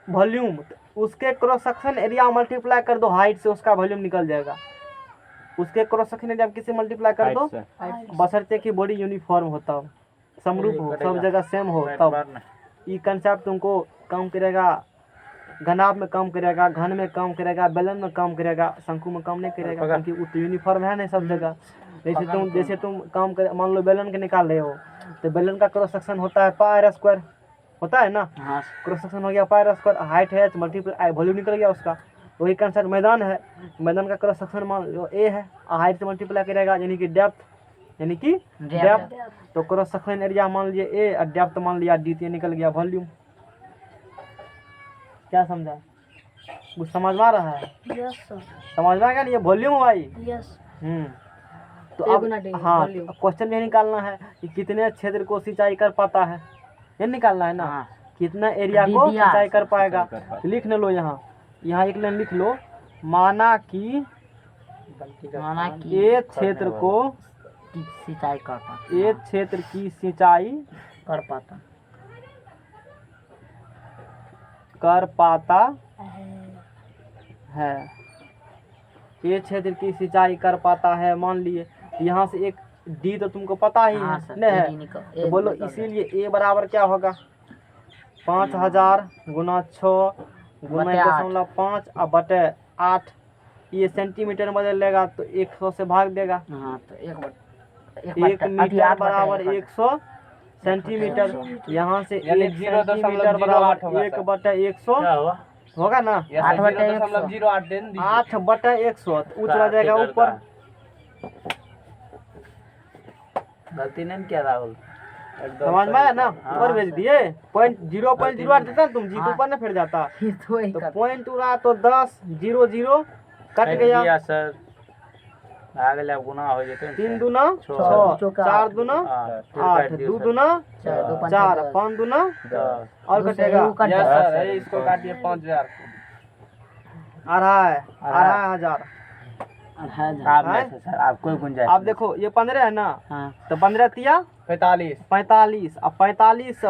A: वॉल्यूम, तो उसके क्रॉस सेक्शन एरिया मल्टीप्लाई कर दो हाइट से, उसका वॉल्यूम निकल जाएगा। उसके क्रॉस सेक्शन एरिया किससे मल्टीप्लाई कर दो? बशर्ते कि बॉडी यूनिफॉर्म होता हो, समरूप हो, सब जगह सेम हो, तब ये कंसेप्ट तुमको काम करेगा। घनाभ में काम करेगा, घन में काम करेगा, बेलन में काम करेगा, शंकु में काम नहीं करेगा, क्योंकि वो तो यूनिफॉर्म है नहीं सब जगह। जैसे तुम काम कर, मान लो बेलन के निकाल रहे हो, तो बेलन का क्रॉस सेक्शन होता है पाई r स्क्वायर, होता है ना।
B: हाँ
A: क्रॉस सेक्शन हो गया पाई r स्क्वायर, हाइट है मल्टीप्लाई वॉल्यूम निकल गया उसका। वही कंसेप्ट मैदान है, मैदान का क्रॉस सेक्शन मान लो A है, हाइट से मल्टीप्लाई करेगा यानी कि डेप्थ, यानी कि डेप्थ। तो क्रॉस सेक्शन एरिया मान लीजिए A और डेप्थ मान लिया D, तो ये निकल गया वॉल्यूम। क्या समझा? कुछ समझ में आ रहा है?
D: यस सर,
A: समझ में आ गया ना, ये वॉल्यूम भाई।
D: यस।
A: तो
C: A
A: अब
C: गुना D,
A: हाँ
C: volume।
A: क्वेश्चन ये निकालना है कि कितने क्षेत्र को सिंचाई कर पाता है, ये निकालना है ना।
B: हाँ।
A: कितना एरिया को
B: DDR
A: सिंचाई कर पाएगा। लिख लो यहाँ, यहाँ एक लाइन लिख लो, माना कि एक क्षेत्र को,
B: सिंचाई कर पाता
A: एक क्षेत्र की सिंचाई
B: कर पाता
A: कर पाता है, एक क्षेत्र की सिंचाई कर पाता है। मान लिए यहाँ से एक D तो तुमको पता ही
B: हाँ
A: है
B: सर,
A: नहीं है,
B: AD निकल-
A: तो
B: A
A: बोलो
B: निकल
A: इसीलिए A बराबर क्या होगा? 5000 गुना 6 गुना
B: बटे 8।
A: 1.5 और बटे 8। ये सेंटीमीटर में बदल लेगा तो 100 से भाग देगा।
B: हाँ तो
A: एक
B: बट्टा-
A: मीटर बराबर
B: 1
A: 100 सेंटीमीटर। यहाँ से
E: यानी
A: 1
E: 0.08
A: सेंटीमीटर
E: होगा
A: बराबर 1
E: सर।
A: बटे 100
E: हुआ?
A: होगा ना।
E: 0.08 देन
A: 8 बटे 100 चला जाएगा ऊपर।
E: गलती नहीं किया राहुल।
A: समझ में आया ना? ऊपर भेज दिए। 0.08 देता ना तुम, जी
B: हाँ।
A: ऊपर ना फिर जाता।
B: तो वही
A: तो
B: कर
A: पॉइंट उड़ा तो 10 0 0 कट गया।
E: सर आगे ले गुना हो जेते
A: 3 दूना 6,
B: चौका
A: 4 दूना 8, 2 दूना 4, 5 दूना और कटेगा
E: सर इसको काटिए 5000
A: अढ़ाई हजार।
E: आप में से सर आप कोई गुंजाइश
A: आप देखो ये 15 है ना,
B: हाँ
A: तो 15 तिया
E: 45
A: 45। अब 45 से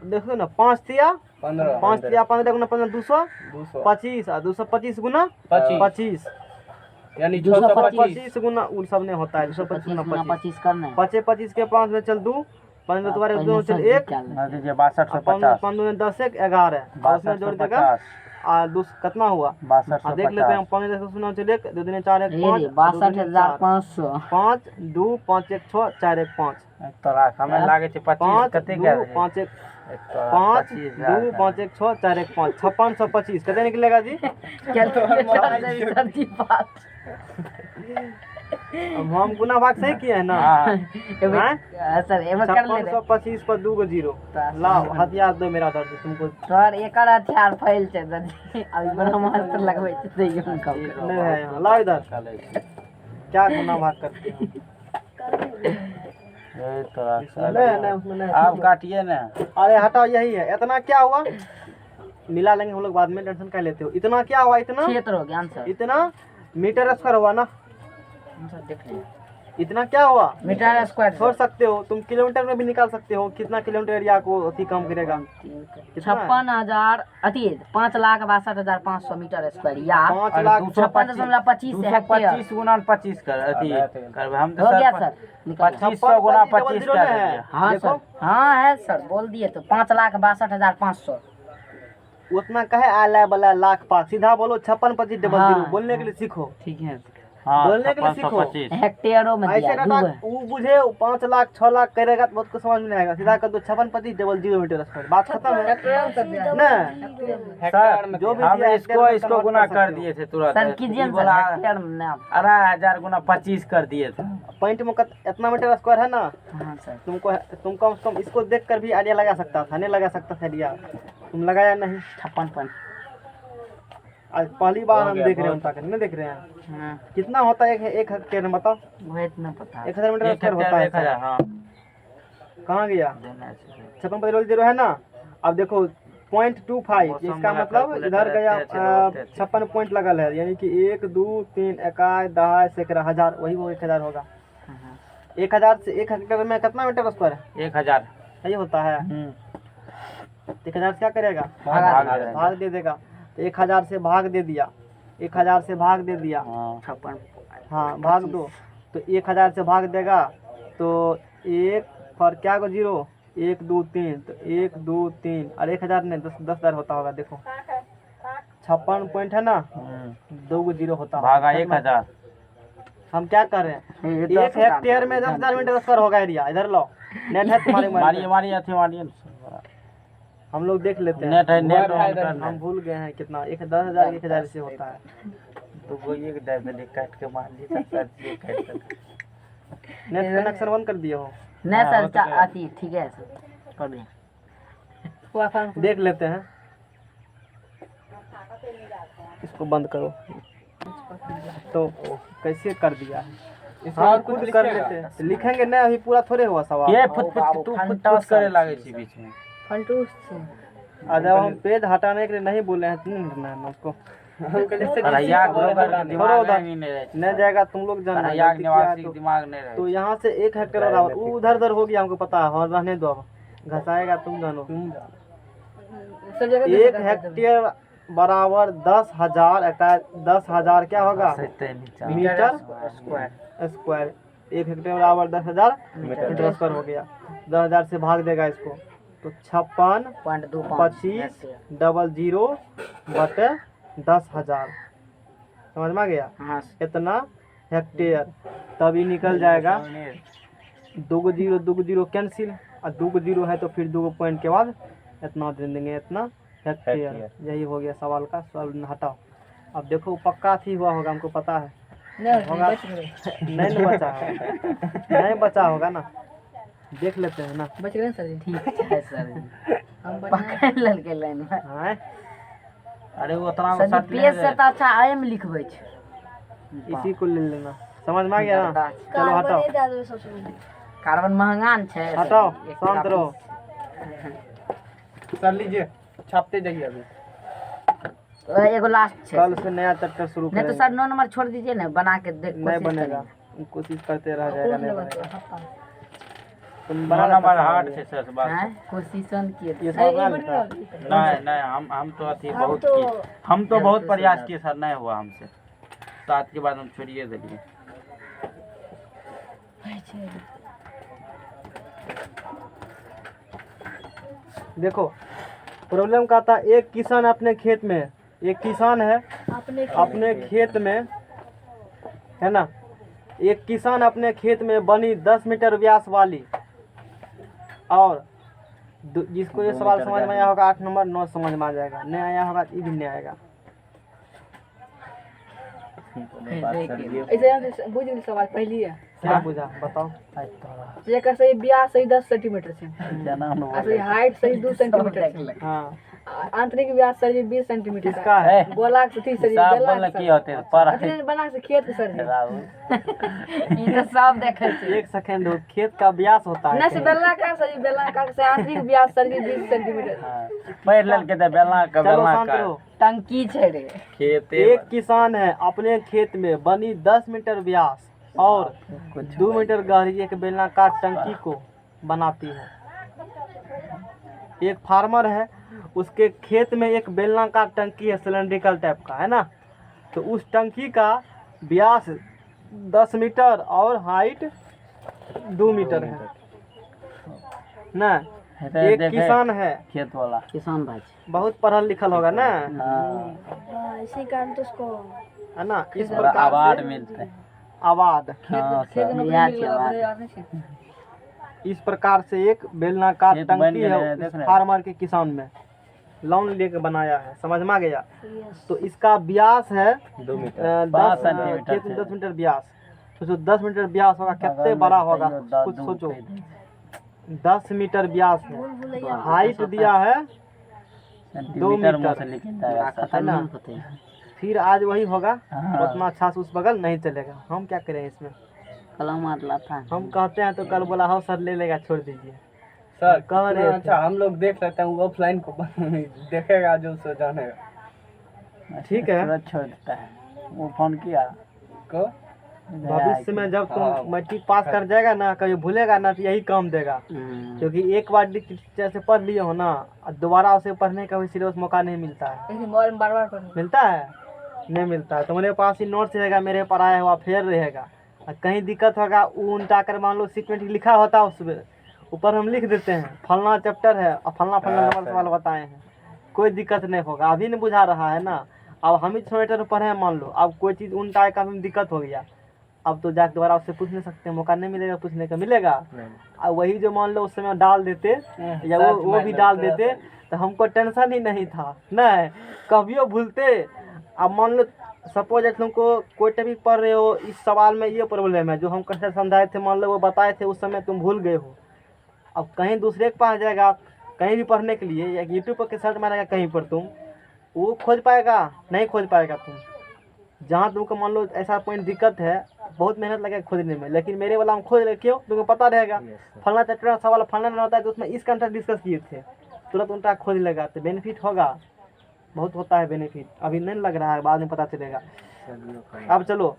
A: देखो ना 5 तिया
E: 15
A: 5 तिया 15 गुना 15 200
E: 200
A: 25 और 225 गुना
E: 25
A: 25
E: यानी
B: 225
A: 225 गुना उन सब ने होता है 225 गुना 25
B: 25 करना है
A: 25 25 के 5 में चल 2 5 में तुम्हारे 2 चल 1
E: ना दीजिए 62 से 50
A: 5 में 10 1 11 उसमें जोड़ देगा
E: 62
A: और कितना हुआ
E: 62
A: हाँ देख लेते हैं हम 5 10 सुना चल 1 2 3 4 1 5
B: 62,500
A: 5 2 5 1 6 4 1 5
E: तो राख हमें लागे छै 25
A: 5
E: कते
A: 2
E: क्या
A: 5 1 5 2 5 1 6 4 1 5 5625 कितने निकलेगा जी?
B: कैलकुलेटर जी बात
A: अब हम गुना भाग सही किए हैं ना।
E: हां
B: सर एमे कर ले
A: 5625 पर 2 0 लाओ हथियार दो मेरा दर्द तुमको
B: सर एकर हथियार फैल छै दादी अभी बड़ा मास्टर लगबै छै देखियो हम कब
A: नहीं है यहाँ लाओ इधर क्या गुना भाग करते हैं
E: ये तो
A: नहीं उसमें नहीं।
E: आप काटिए ना
A: अरे हटाओ यही है। इतना क्या हुआ मिला लेंगे हम लोग बाद में, टेंशन क्या लेते हो। इतना क्या हुआ? इतना
B: क्षेत्र हो गया आंसर
A: इतना मीटर स्क्वायर हुआ ना।
B: आंसर देख ले
A: इतना क्या हुआ?
B: मीटर स्क्वायर
A: छोड़ सकते हो तुम, किलोमीटर में भी निकाल सकते हो कितना किलोमीटर एरिया को अति कम करेगा। कितना है?
B: 56,000 अति 5,62,500 मीटर स्क्वायर या
A: 5,56,025
B: हेक्टेयर
E: 25 गुना 25 कर अथी करबे हम तो
B: हो गया
E: सर
B: सर निकालिए।
E: 2500 गुना 25
A: 25
E: कर
A: है।
E: दीजिए।
B: हाँ
A: देखो।
B: सर, हाँ है सर, बोल दिए तो 5,62,500।
A: उतना कहे आला वाला लाख पास, सीधा बोलो 56,25,00
B: हाँ,
A: बोलने के लिए सीखो।
B: ठीक है
E: हाँ
A: बोलने के लिए सीखो।
E: 525
B: हेक्टेयरों में
A: ऐसे
B: दिया
A: डाटा
B: दूगो।
A: वो बुझे 5 लाख 6 लाख करेगा तो बहुत को समझ में नहीं आएगा, सीधा कर दो 56,25,00 मीटर स्क्वायर, बात खत्म है ना।
E: सर
A: जो भी
E: हम
A: दिया
E: इसको
A: हेक्टेयर में
E: इसको
A: convert
E: गुना
A: कर
E: कर
A: सकते हो।
E: दिए थे तुरंत।
B: सर कीजिए ना
E: बोला
B: सर, हेक्टेयर में ना।
E: 18,000 गुना 25 कर दिए थे।
A: पॉइंट में इतना मीटर स्क्वायर है ना,
B: हाँ सर,
A: तुम कम से कम इसको देख कर भी आइडिया लगा सकता था, नहीं लगा सकता था आइडिया, तुम लगाया नहीं।
B: 56
A: आज पहली बार
E: हो
A: हम
E: गया,
A: देख रहे हैं,
E: बहुत।
A: उनका नहीं देख रहे हैं।
B: हाँ
A: कितना होता है एक हेक्टेयर में बताओ?
B: वो इतना पता है।
A: 1,000 मीटर
E: एक
A: स्क्वायर होता
E: हेक्टेयर
A: है।
E: 1,000 हाँ
A: कहाँ गया?
E: देना चाहिए।
A: 56,000 है ना। अब देखो 0.25,
E: मौसम
A: इसका
E: वाला
A: मतलब
E: calculator
A: इधर गया
E: रहते हैं, चलो होते हैं।
A: 56 पॉइंट लगल है, यानी कि 1 2 3 इकाई 10 सैकड़ा हजार, वही वो 1,000 होगा।
B: हाँ,
A: 1,000 से 1 हेक्टेयर में कितना मीटर स्क्वायर है?
E: 1,000
A: यही होता है। 1,000 से क्या करेगा?
B: भाग
A: भाग दे देगा। तो 1,000 से भाग दे दिया, 1,000 से भाग दे दिया,
E: हाँ
B: 56
A: हाँ भाग दो। तो 1,000 से भाग देगा तो 1 पर क्या को 0, 1 2 3, तो 1 2 3 और 1,000 नहीं 10,000 होता होगा। देखो 56 पॉइंट है ना, 2 को 0 होता होगा।
E: भागा 1,000
A: हम क्या कर रहे हैं?
B: ये
A: 1 हेक्टेयर में 10,000 मीटर स्क्वायर होगा एरिया। इधर लो, नेट है तुम्हारे मोबाइल
E: मारिए
A: में,
E: मारिए अथी मारिए
A: हम लोग देख लेते हैं।
E: नेट है नेट ऑन कर
A: हम भूल गए हैं कितना, 10,000 1,000 से होता है।
E: तो वो एक दे मैंने काट के मार दिया सर ये काट कर
A: नेट कनेक्शन बंद कर दिए हो।
B: नहीं
E: हाँ,
B: सर,
E: वो तो क्या?
B: अति ठीक है सर, कर दिया।
C: वाईफाई
A: देख लेते हैं, इसको बंद करो। तो कैसे कर दिया है? हाँ कुछ कर लेते हैं, लिखेंगे नहीं, अभी पूरा थोड़े हुआ सवाल।
E: ये फुट फुट तू फुट फुट करे लागे छी बीच में।
C: फंटूस से
A: और जब हम पेज हटाने के लिए नहीं बोले हैं तो नहीं हटना है उसको।
E: करैया गोबर
A: छोड़ो
E: दिमाग
A: उधर।
E: नहीं रहे
A: नहीं जाएगा, तुम लोग जान
E: करैया के निवासी के दिमाग नहीं रहे।
A: तो यहाँ से 1 हेक्टेयर बराबर वो उधर उधर हो गया, हमको पता है। हाँ रहने दो, अब घसाएगा तुम जानो।
C: सब जगह
A: 1 हेक्टेयर बराबर 10,000 10,000 क्या होगा? Metre square. 1 हेक्टेयर बराबर 10,000 मीटर स्क्वायर हो गया। 10,000 से भाग देगा इसको, तो 56,25 00 बटे 10,000, समझ में आ गया?
B: हाँ
A: इतना हेक्टेयर। तभी निकल जाएगा 2 को 0 2 को 0 कैंसिल, और 2 को 0 है तो फिर 2 पॉइंट के बाद इतना दे देंगे, इतना हेक्टेयर। यही हो गया सवाल का सॉल्व। हटाओ। अब देखो पक्का थी हुआ होगा, हमको पता है।
C: नहीं
A: होगा।
C: बच गए,
A: नहीं ना बचा है, नहीं बचा होगा ना, देख लेते हैं ना।
C: बच गए सर जी।
B: ठीक है सर,
C: हम
B: पकड़ ललके लाइन में।
A: हाँ
E: अरे वो उतना
B: सर जी पेज से तो अच्छा आयम लिखबै छै।
A: इसी को ले लेना, समझ में आ गया ना? चलो हटाओ,
D: कार्बने दे देबै सबसे पहिले।
B: कार्बन महंगा न छै।
A: हटाओ,
B: एक
A: शांत
B: कापी।
A: रहो।
E: कर लीजिए, छापते जाइए अभी।
B: एगो लास्ट छै।
A: कल से नया चैप्टर शुरू
B: नहीं तो
A: करेंगे।
B: सर 9 नंबर छोड़ दीजिए ना, बना के देख
A: नहीं
B: कोशिश
A: बनेगा,
B: करेंगे।
A: कोशिश करते रह जाएगा, नहीं बनेगा। तुम
E: बड़ा
A: बना
E: नंबर हार्ड है सर बात।
B: हैं कोशिशन किए
A: ये
B: थे।
A: सब बना लेता।
E: नहीं नहीं हम तो अथी
D: हम
E: बहुत
D: तो-
E: किए, हम तो बहुत प्रयास किए सर, नहीं हुआ हमसे। 7 के बाद हम छोड़िए दिए।
A: देखो प्रॉब्लम का था, एक किसान अपने खेत में, एक किसान है अपने खेत में, है ना, एक किसान अपने खेत में बनी 10 मीटर व्यास वाली, और जिसको ये सवाल समझ में आया होगा 8 नंबर 9 समझ में आ जाएगा, नहीं आया होगा ये भी नहीं आएगा।
C: ऐसे हम बुझ गेल सवाल पहली है।
A: क्या बुझा बताओ?
C: जेकर सही व्यास सही 10 सेंटीमीटर छै, आ सही हाइट सही 2 सेंटीमीटर छै,
A: हाँ
C: आंतरिक व्यास सही 20 सेंटीमीटर
A: किसका है?
C: गोला के सही सही
E: साहब
C: बेला
E: बोलने
C: के
E: की
C: सर।
E: होते पर
C: अथी बना से खेत के सर जी।
B: ई तो सब देखे छै।
A: 1 सेकेंड, खेत का व्यास होता है
C: नहीं से बेला का सही बेला का से आंतरिक व्यास सर जी 20 सेंटीमीटर।
E: पैर लेल के दे बेलना का
A: चलो
E: बेलना
A: शांत
E: का
A: रहो।
B: टंकी छै रे।
E: खेते
A: एक किसान है अपने खेत में बनी 10 मीटर व्यास और 2 मीटर गहरी एक बेलनाकार टंकी को बनाती है। एक फार्मर है, उसके खेत में एक बेलनाकार टंकी है सिलेंड्रिकल टाइप का, है ना। तो उस टंकी का व्यास 10 मीटर और हाइट 2 मीटर है ना। एक किसान है,
E: खेत वाला
B: किसान भाई।
A: बहुत पढ़ल लिखल होगा ना,
D: हाँ, इसी कारण तो उसको
A: है ना। इस
E: अवार्ड
A: प्रकार से
E: मिलते हैं।
A: आवाद,
C: खेत में नौकरी
B: बिहार
C: मिल
B: के
C: गया,
B: बाद।
C: अपने याद नहीं छे।
A: इस प्रकार से एक बेलनाकार
E: खेत बन
A: टंकी
E: गए हैं,
A: है
E: देख
A: उस
E: रहे हैं।
A: फार्मर के किसान में लोन लेके बनाया है, समझ में आ गया।
D: यस
A: तो इसका व्यास है
E: 2 मीटर
A: 10
E: सेंटीमीटर
A: खेत में 10 मीटर व्यास। तो जो 10 मीटर व्यास होगा कितने बड़ा होगा कुछ सोचो। 10 मीटर व्यास है,
D: भूल भुलैया
A: हाइट दिया है 2
E: सेंटीमीटर मुंह से
A: मीटर,
E: लिखता है सर।
A: है ना। फिर आज वही होगा,
E: हाँ।
A: उतना अच्छा से उस बगल नहीं चलेगा। हम क्या करें इसमें,
B: कलम मारला था।
A: हम कहते हैं तो कल बोला हाँ सर ले लेगा, छोड़ दीजिए।
E: सर
A: कह रहे थे।
E: अच्छा हम लोग देख लेते हैं, वो ऑफलाइन को देखेगा जो उसे जानेगा।
A: ठीक है।
E: तुरंत छोड़ देता है। वो फोन किया को
A: भविष्य में जब
E: हाँ।
A: तुम मैट्रिक पास कर जाएगा ना, कभी भूलेगा ना तो यही काम देगा। क्योंकि एक बार टीचर से पढ़ लिए हो ना, और दोबारा उसे पढ़ने का भी सिर्फ मौका नहीं मिलता है।
C: ऐसे मोबाइल में बार-बार पढ़ो।
A: मिलता है, नहीं मिलता है। तुम्हारे पास ही नोट्स रहेगा, मेरे पढ़ाया हुआ फेर रहेगा। और कहीं दिक्कत होगा, वो उल्टा कर मान लो सीक्वेंट लिखा होता है उसमें, ऊपर हम लिख देते हैं फलना चैप्टर है और फलना फलना नंबर सवाल बताए हैं, कोई दिक्कत नहीं होगा। अभी नहीं बुझा रहा है ना, अब हम ही थोड़ा पढ़े हैं मान लो, अब कोई चीज़ उल्टा का हमें दिक्कत हो गया, अब तो जाके दोबारा उससे पूछ नहीं सकते, मौका नहीं मिलेगा पूछने का, मिलेगा। और वही जो मान लो उस समय डाल देते या वो भी डाल देते तो हमको टेंशन ही नहीं था, नहीं कभियो भूलते। अब मान लो सपोज तुमको कोई टॉपिक पढ़ रहे हो, इस सवाल में ये प्रॉब्लम है, जो हम कंसेप्ट समझाए थे मान लो वो बताए थे उस समय, तुम भूल गए हो। अब कहीं दूसरे के पास जाएगा कहीं भी पढ़ने के लिए, या यूट्यूब पर के सर्च मारेगा कहीं पर, तुम वो खोज पाएगा नहीं खोज पाएगा। तुम जहाँ तुमको मान लो ऐसा पॉइंट दिक्कत है, बहुत मेहनत लगेगा खोजने में, लेकिन मेरे वाला हम खोज रहे, क्यों तुमको पता रहेगा फलना चैप्टर सवाल फलना नहीं होता है तो उसमें इस कंटेंट डिस्कस किए थे, तुरंत उनका खोज लेगा तो बेनिफिट होगा, बहुत होता है बेनिफिट। अभी नहीं लग रहा है, बाद में पता चलेगा। अब चलो,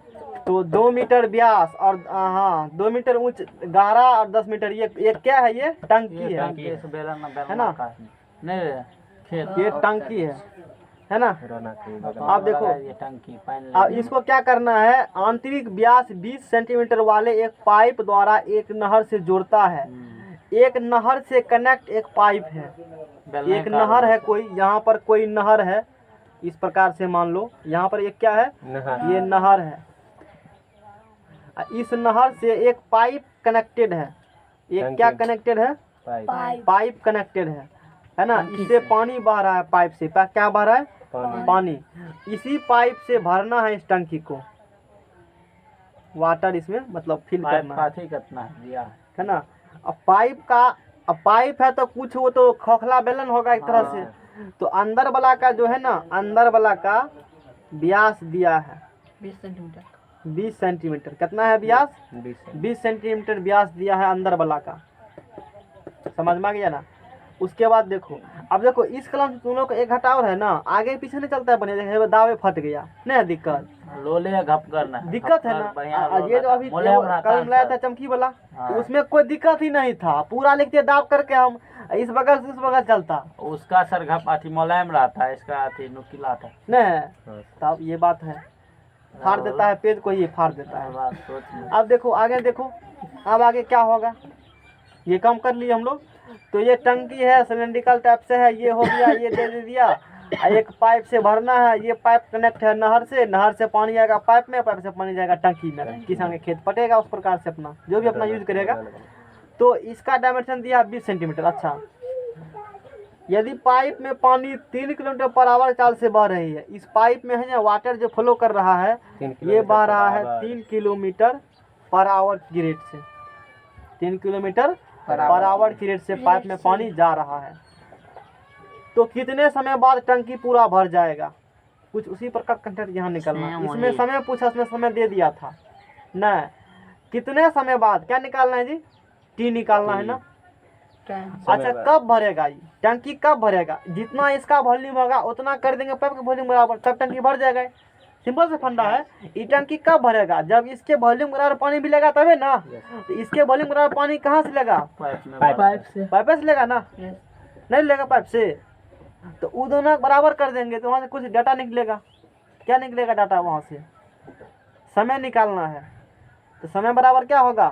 A: तो 2 मीटर व्यास और हाँ 2 मीटर ऊंच गहरा और 10 मीटर, ये क्या है, ये टंकी है ना,
E: नहीं खेत
A: ये टंकी है ना। आप देखो,
E: ये टंकी पानी
A: अब इसको क्या करना है, आंतरिक व्यास 20 सेंटीमीटर वाले एक पाइप द्वारा एक नहर से जोड़ता है। एक नहर से कनेक्ट एक पाइप है, एक नहर है कोई, यहाँ पर कोई नहर है, इस प्रकार से मान लो यहाँ पर एक क्या है, ये नहर है। इस नहर से एक पाइप कनेक्टेड है, एक क्या कनेक्टेड है, पाइप कनेक्टेड है ना। इससे पानी बह रहा है पाइप से, क्या बह रहा है, पानी। इसी पाइप से भरना है इस टंकी को, वाटर इसमें मतलब फिल करना है ना। अब पाइप है तो कुछ वो तो खोखला बेलन होगा एक तरह से, तो अंदर वाला का जो है ना, अंदर वाला का व्यास दिया है
C: 20 सेंटीमीटर।
A: 20 सेंटीमीटर, कितना है व्यास, 20 सेंटीमीटर व्यास दिया है अंदर वाला का, समझ में आ गया ना। उसके बाद देखो, अब देखो इस कलम से तुम लोग एक घटाव है ना, आगे पीछे नहीं चलता है, बने दावे फट गया नहीं, दिक्कत
E: लोले घप करना
A: दिक्कत है ना। ये जो अभी कलम लाया था चमकी वाला, उसमें कोई दिक्कत ही नहीं था, पूरा लिखते दाब करके हम इस बगल से उस बगल चलता,
E: उसका सर घप अथी मुलायम रहता है, इसका अथी नुकीला था
A: नहीं। तब ये बात है, फाड़ देता है पेज को, ये फाड़ देता है। अब देखो आगे देखो, अब आगे क्या होगा, ये कम कर लिए हम लोग। तो ये टंकी है, सिलेंड्रिकल टाइप से है, ये हो गया, ये दे दिया। एक पाइप से भरना है, ये पाइप कनेक्ट है नहर से, नहर से पानी आएगा पाइप में, पाइप से पानी जाएगा टंकी में, किसान के खेत पटेगा उस प्रकार से अपना जो भी अपना यूज करेगा। तो इसका डायमेंशन दिया 20 सेंटीमीटर। अच्छा, यदि पाइप में पानी 3 किलोमीटर पर आवर चाल से बह रही है, इस पाइप में है ना वाटर जो फ्लो कर रहा है, ये बह रहा है 3 किलोमीटर पर आवर की रेट से, 3 किलोमीटर पर आवर की रेट से पाइप में पानी जा रहा है। तो कितने समय बाद टंकी पूरा भर जाएगा, कुछ उसी प्रकार कंटेंट यहाँ निकलना। इसमें समय पूछा, इसमें समय दे दिया था ना, कितने समय बाद क्या निकालना है जी, टी निकालना है ना। अच्छा, कब भरेगा ये टंकी, कब भरेगा, जितना इसका वॉल्यूम होगा उतना कर देंगे पाइप का वॉल्यूम बराबर, तब टंकी भर जाएगा। सिंपल से फंडा है। ये टंकी कब भरेगा? जब इसके वॉल्यूम बराबर पानी मिलेगा तभी ना। तो इसके वॉल्यूम बराबर पानी कहाँ से लेगा?
C: पाइप से।
A: पाइप से लेगा ना,
C: Yes.
A: नहीं लेगा पाइप से। तो वो दोनों बराबर कर देंगे तो वहाँ से कुछ डाटा निकलेगा। क्या निकलेगा डाटा? वहाँ से समय निकालना है। तो समय बराबर क्या होगा?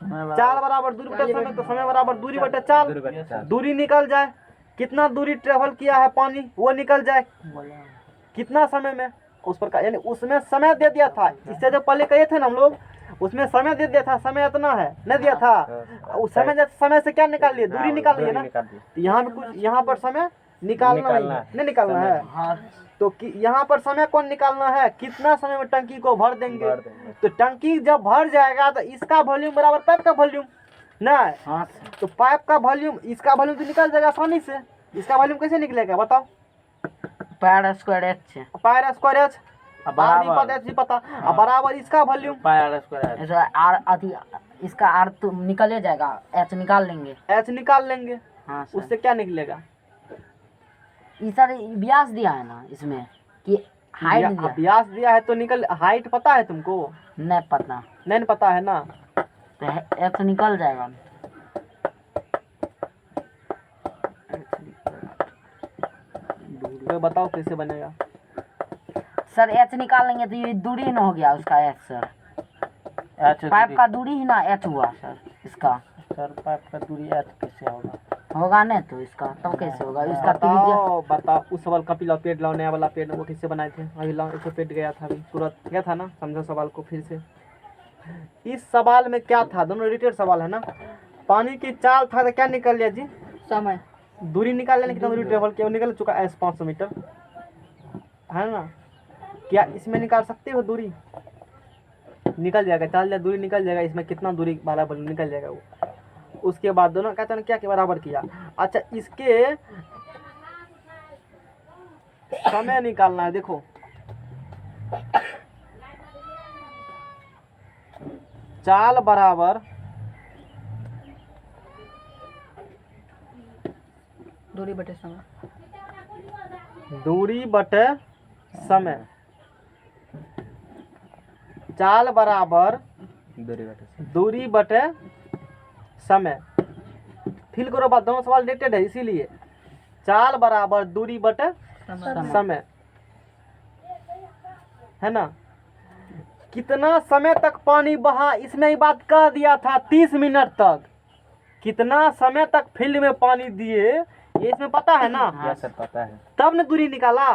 A: चाल बराबर दूरी बटे समय। तो समय बराबर दूरी बटे चाल। दूरी निकल जाए, कितना दूरी ट्रेवल किया है पानी वो निकल जाए, कितना समय में उस प्रकार, यानी उसमें समय दे दिया था। इससे जो पहले कहे थे ना हम लोग, उसमें समय दे दिया था, समय इतना है, नहीं दिया था। उस समय से क्या निकाल लिए? दूरी निकाल लिए ना। तो यहाँ पे कुछ, यहाँ पर समय निकालना नहीं निकालना है। तो यहाँ पर समय कौन निकालना है? कितना समय में टंकी को भर देंगे। तो टंकी जब भर जाएगा तो इसका वॉल्यूम बराबर पाइप का वॉल्यूम ना। तो पाइप का वॉल्यूम, इसका वॉल्यूम तो निकल जाएगा आसानी से। इसका वॉल्यूम कैसे निकलेगा बताओ?
B: Pier square H
A: pier square H पता, अब बराबर इसका वॉल्यूम
B: ऐसा आर अति इसका आर तो निकले जाएगा, एच निकाल लेंगे।
A: एच निकाल लेंगे।
B: हाँ सर।
A: उससे क्या निकलेगा?
B: ये सर व्यास दिया है ना इसमें कि हाइट दिया?
A: व्यास दिया है तो निकल, हाइट पता है तुमको?
B: नहीं पता।
A: नहीं पता है ना।
B: तो एच निकल जाएगा।
A: तो बताओ कैसे बनेगा?
B: सर एच निकाल लेंगे तो ये दूरी न हो गया उसका एच सर। पाइप का दूरी ही ना एच हुआ सर इसका।
E: सर पाइप का दूरी एच कैसे होगा?
B: होगा नहीं तो इसका तब कैसे होगा? इसका त्रिज्या
A: बताओ। उस सवाल का पिला पेड़ लाओ, नया वाला पेड़ वो कैसे बनाए थे? अभी लाओ, एक पेड़ गया था, अभी तुरंत गया था ना। समझो सवाल को फिर से। इस सवाल में क्या था? दोनों रिलेटेड सवाल है ना। पानी की चाल था तो क्या निकल लिया जी?
C: समय।
A: दूरी निकाल लेने, कितना दूरी ट्रेवल किया? निकल चुका है 500 मीटर है ना। क्या इसमें निकाल सकते हो दूरी? निकल जाएगा, चाल जाए दूरी निकल जाएगा। इसमें कितना दूरी बराबर निकल जाएगा वो। उसके बाद दोनों कहते हैं क्या के बराबर किया। अच्छा, इसके समय निकालना है। देखो चाल बराबर
C: दूरी बटे समय।
A: दूरी बटे समय। चाल बराबर दूरी बटे समय। फिल करो बात, दोनों सवाल रिलेटेड है इसीलिए। चाल बराबर दूरी बटे समय है ना। कितना समय तक पानी बहा, इसमें ही बात कह दिया था 30 मिनट तक। कितना समय तक फील्ड में पानी दिए ये इसमें पता है ना।
E: हाँ सर पता है।
A: तब ने दूरी निकाला।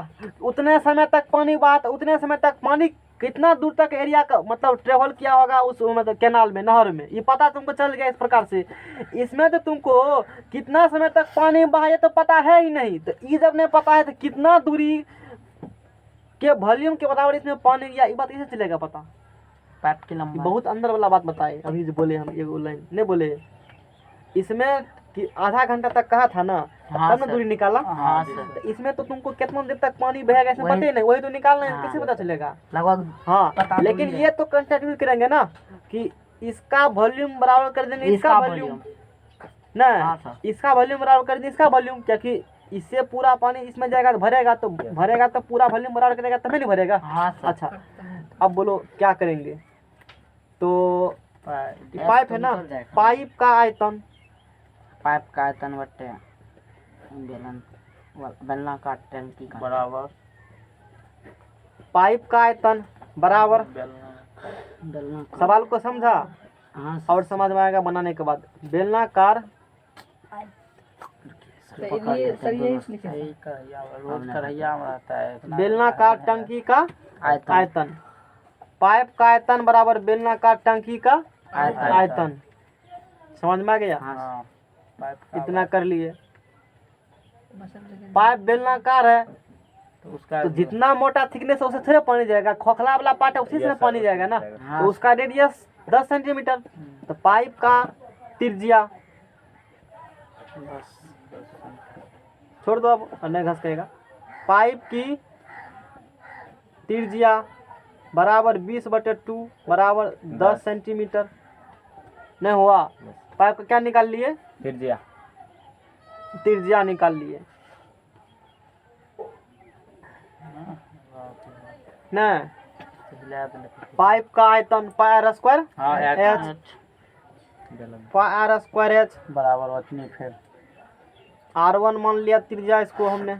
A: उतने समय तक पानी बहा, उतने समय तक पानी कितना दूर तक एरिया का मतलब ट्रेवल किया होगा उस मतलब कैनाल में, नहर में, ये पता तुमको चल गया इस प्रकार से। इसमें तो तुमको कितना समय तक पानी बहा ये तो पता है ही नहीं। तो ये जब नहीं पता है तो कितना दूरी के वॉल्यूम के बराबर इसमें पानी गया, ये बात कैसे चलेगा पता?
B: पाइप की
A: ये
B: लंबाई।
A: बहुत अंदर वाला बात बताए। अभी जो बोले हम, ये लाइन नहीं बोले इसमें कि आधा घंटा तक कहा था ना।
B: हाँ
A: तब ना
B: सर।
A: दूरी निकाला।
B: हाँ सर।
A: तो इसमें तो तुमको कितना देर तक पानी बहेगा इसमें पता ही नहीं, वही तो निकालना है। कैसे पता चलेगा?
B: लगभग
A: हाँ,
B: पता
A: लेकिन
B: दूरी है।
A: ये तो कंस्टिट्यूट करेंगे ना कि इसका वॉल्यूम बराबर कर देंगे इसका वॉल्यूम ना।
B: हाँ सर।
A: इसका वॉल्यूम बराबर कर देंगे इसका वॉल्यूम, क्योंकि इससे पूरा पानी इसमें जाएगा तो भरेगा, तो भरेगा तो पूरा वॉल्यूम बराबर करेगा तभी नहीं भरेगा।
B: हाँ सर।
A: अच्छा, अब बोलो क्या करेंगे? तो पाइप है ना, पाइप का आयतन,
B: पाइप का आयतन बटे बेलनाकार टंकी का
E: बराबर
A: पाइप का आयतन बराबर।
B: बेलनाकार।
A: सवाल को समझा
B: हाँ सर।
A: और समझ में आएगा बनाने के बाद। बेलनाकार
C: सर ये लिखे हैं।
E: रोज करैया में रहता है।
A: बेलनाकार टंकी का
B: आयतन।
A: आयतन। पाइप का आयतन बराबर बेलनाकार टंकी का आयतन। समझ में आ गया?
B: हाँ
A: इतना कर लिए। पाइप बेलनाकार है
E: तो उसका
A: तो जितना मोटा थिकनेस है उससे थोड़े पानी जाएगा। खोखला वाला पार्ट है उसी से पानी जाएगा ना।
B: हाँ।
A: तो उसका रेडियस 10 सेंटीमीटर। तो पाइप का त्रिज्या छोड़ दो अब, नहीं घस करेगा। पाइप की त्रिज्या बराबर 20/2 बराबर 10 सेंटीमीटर। नहीं हुआ? पाइप का क्या निकाल लिए? त्रिज्या निकाल लिए। नहीं पाइप का आयतन पाई आर स्क्वायर
E: हाँ
A: H pi r square H
E: बराबर उतनी फिर
A: R1 मान लिया त्रिज्या इसको हमने,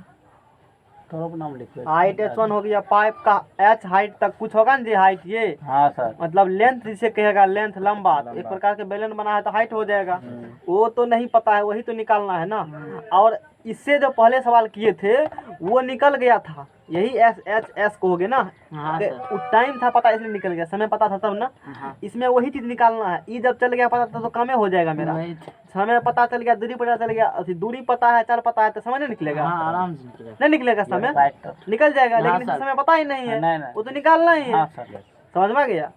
E: थोड़ा नाम लिखिए।
A: हाइट H1 हो गया, पाइप का H हाइट तक कुछ होगा ना जी, हाइट ये
E: हाँ सर।
A: मतलब लेंथ जिसे कहेगा, लेंथ लंबा, तो एक प्रकार के बेलन बना है तो हाइट हो जाएगा। वो तो नहीं पता है, वही तो निकालना है ना। और इससे जो पहले सवाल किए थे वो निकल गया था, यही एस एच एस कहोगे ना।
B: हाँ सर।
A: टाइम था पता इसलिए निकल गया, समय पता था तब ना।
B: हाँ
A: इसमें वही चीज निकालना है। ई जब चल गया पता था तो कामे हो जाएगा मेरा।
B: वही तो।
A: समय पता चल गया, दूरी पता चल गया, अथी दूरी पता है, चल पता है, तो समय नहीं निकलेगा।
B: हाँ आराम से निकलेगा।
A: नहीं निकलेगा समय,
E: राइट।
A: निकल जाएगा।
B: हाँ
A: लेकिन
B: सर।
A: इसमें समय पता ही नहीं है,
E: नहीं।
A: वो तो निकालना ही है।
E: हाँ सर।
A: समझ में गया।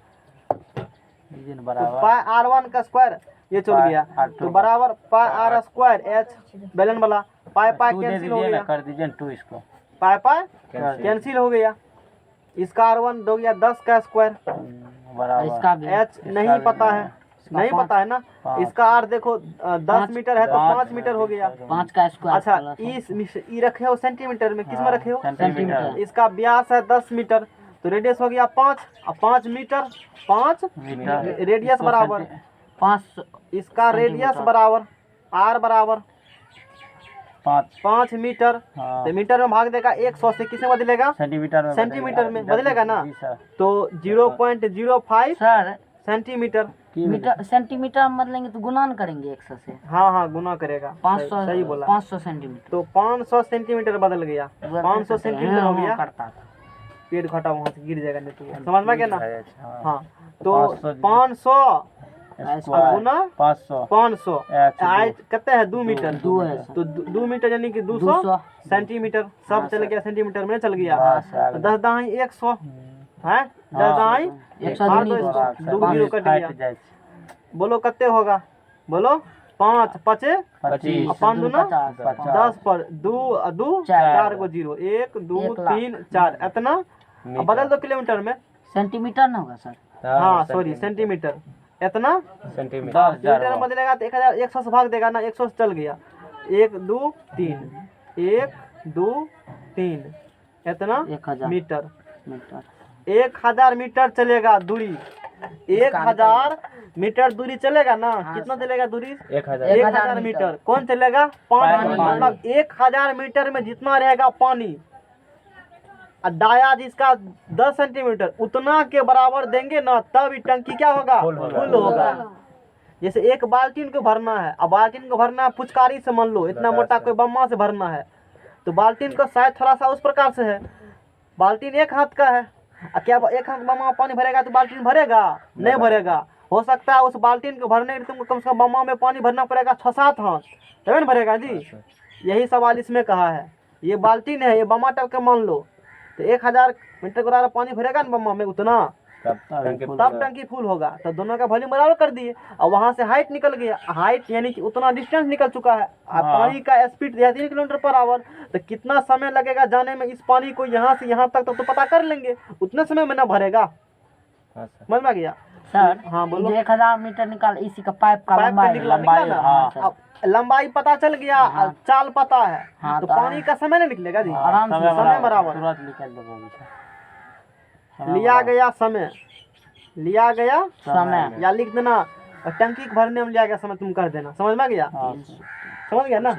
E: रीजन
A: तो
E: बराबर
A: पाई R1 का स्क्वायर ये चल
E: पाई
A: गया,
E: R2
A: तो बराबर पाई आर स्क्वायर एच बेलन वाला, पाई पाई
E: टू दे
A: कैंसिल हो
E: दीजिए ना,
A: गया,
E: कर दीजिए 2 इसको।
A: पाई पाई
E: कैंसिल।
A: कैंसिल हो गया। इसका R1 हो गया 10 का स्क्वायर,
E: बराबर
B: इसका भी
A: एच नहीं पता है, नहीं पता है ना। इसका R देखो 10 मीटर है तो 5 मीटर हो गया।
B: 5 का स्क्वायर।
A: अच्छा ई रखे हो सेंटीमीटर में, किस में रखे हो?
E: सेंटीमीटर।
A: इसका व्यास है 10 मीटर, तो रेडियस हो गया 5 और 5 मीटर 5
E: मीटर।
A: रेडियस बराबर
B: 5
A: इसका रेडियस बराबर R बराबर 5 मीटर।
E: हाँ।
A: तो मीटर में भाग देगा 100 से, किसमें बदलेगा?
E: सेंटीमीटर में
A: सेंटीमीटर में बदलेगा ना।
E: जी सर।
A: तो 0.05
B: सर
A: सेंटीमीटर।
B: मीटर सेंटीमीटर में बदलेंगे तो गुणन करेंगे 100 से।
A: हाँ हाँ गुना करेगा,
B: 500
A: सही बोला।
B: 500 सेंटीमीटर
A: तो 500 सेंटीमीटर बदल गया, 500 सेंटीमीटर हो गया।
B: करता था।
A: पेड़ घटा वहाँ से गिर जाएगा, नहीं तो समझ में गया ना।
E: हाँ।
A: हाँ तो
E: 500
A: 500 गुना
E: 500
A: 500
E: एच
A: आज कितने है? 2 मीटर।
B: 2 है सर।
A: तो 2 मीटर यानी कि 200 सेंटीमीटर। सब चल गया सेंटीमीटर में, चल गया।
E: हाँ सर।
A: 10 दाई 100 है, 10 दाई
B: 100
A: मार
B: दूनी
A: दो
B: दो।
A: इसको, 2 जीरो कट गया। बोलो कितने होगा? बोलो 5 5
E: 25
A: और 5 दूना
B: 50
A: 10 पर 2 4 को 0 1 2
B: 1 लाख।
A: 3 4 इतना। अब बदल दो किलोमीटर में।
B: सेंटीमीटर ना होगा सर।
A: हाँ सॉरी सेंटीमीटर इतना।
E: सेंटीमीटर।
A: 10 में बदलेगा तो 1100 से भाग देगा ना, 100 से चल गया। 1 2 3 1 2 3 इतना
B: 1000
A: मीटर।
B: मीटर।
A: 1000 मीटर चलेगा दूरी, 1000 मीटर दूरी चलेगा ना। कितना चलेगा दूरी? 1000 मीटर। कौन चलेगा? पानी। मतलब 1000 मीटर में जितना रहेगा पानी, और डाया जिसका 10 सेंटीमीटर उतना के बराबर देंगे ना, तब ये टंकी क्या होगा?
E: फुल होगा।
A: फुल होगा। जैसे एक बाल्टीन को भरना है, अब बाल्टीन को भरना है पुचकारी से, मान लो इतना मोटा कोई बम्मा से भरना है, तो बाल्टीन को शायद थोड़ा सा उस प्रकार से है। बाल्टीन एक हाथ का है, क्या एक हाथ बम्मा में पानी भरेगा तो बाल्टीन भरेगा? नहीं भरेगा। हो सकता है उस बाल्टीन को भरने के लिए तुमको कम से कम बम्मा में पानी भरना पड़ेगा 6-7 हाथ, तभी ना भरेगा जी। यही सवाल इसमें कहा है। ये बाल्टीन है, ये बम्मा टाइप का मान लो, तो 1000 मीटर के बराबर पानी भरेगा ना बम्मा में उतना, तब टंकी फुल होगा। तो दोनों का वॉल्यूम बराबर कर दिए, और वहां से हाइट निकल गया। हाइट यानी कि उतना डिस्टेंस निकल चुका है। और पानी का स्पीड 3 किलोमीटर पर आवर, तो कितना समय लगेगा जाने में इस पानी को यहाँ से यहाँ तक, तो पता कर लेंगे। उतने समय में ना भरेगा। समझ में गया
B: सर
A: हाँ बोलो।
B: 1000 मीटर निकाल, इसी का पाइप का
A: पाइप
B: लंबाई
A: का निकला ना।
B: हाँ सर।
A: अब लंबाई पता चल गया, और चाल पता है,
B: हाँ,
A: तो
B: तो
A: पानी का समय नहीं निकलेगा जी।
B: आराम से
A: समय बराबर
E: तुरंत निकल देगा।
A: लिया गया समय, लिया गया
B: समय।
A: या लिख देना, और टंकी के भरने में लिया गया समय तुम कर देना। समझ में गया? समझ गया ना?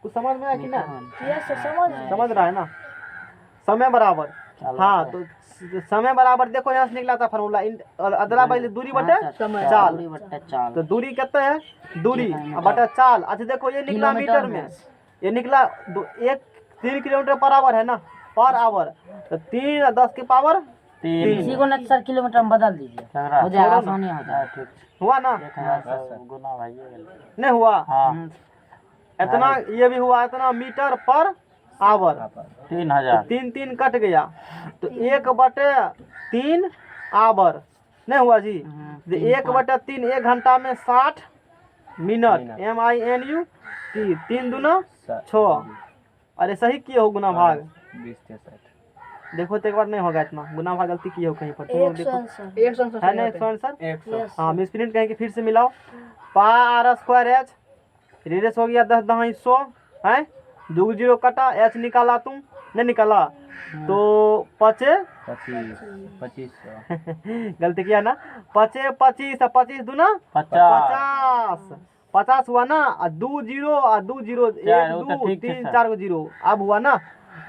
A: कुछ समझ में आया कि ना?
D: ये से समझ
A: समझ रहा है ना? समय बराबर, हाँ तो समय बराबर देखो यहाँ से निकला था फार्मूला, अदला बदली दूरी बटे चाल।
B: दूरी बट्टे चाल।
A: तो दूरी कितना है? दूरी बटा चाल। अच्छा देखो ये निकला मीटर में, ये निकला 3 किलोमीटर पर आवर है ना, पर आवर। तो 3 और 10 की पावर 3
B: इसी को नहीं सर किलोमीटर में बदल दीजिए, हो जाएगा, आसानी हो जाएगा।
A: हुआ ना?
E: गुना भाई
A: नहीं हुआ?
E: हाँ
A: इतना ये भी हुआ, इतना मीटर पर आवर।
E: 3000
A: 3 3 कट गया, तो 1/3 आवर नहीं हुआ जी। 1/3 1 घंटा में 60 मिनट। MINUT 3 दूना 6। अरे सही किए हो गुना भाग।
E: 20
A: देखो तो एक बार नहीं होगा इतना, गुना भाग गलती किए हो कहीं पर। तुम लोग देखो
C: 100
A: है ना 100 आंसर।
E: 100
A: हाँ मिसप्रिंट कहेंगे, फिर से मिलाओ। पाई आर स्क्वायर एच रेडियस हो गया 10 दाई 100 है, 2 जीरो कटा, एच निकाला तुम नहीं निकाला तो पचे
E: 25
A: गलती किया ना, पचे 25 और 25 दूना
E: 50
A: 50 हुआ ना, और 2 जीरो और 2 जीरो,
E: चार,
A: 1
E: वो तो
A: 2
E: ठीक है
A: 3
E: सर।
A: 4 को जीरो, अब हुआ ना।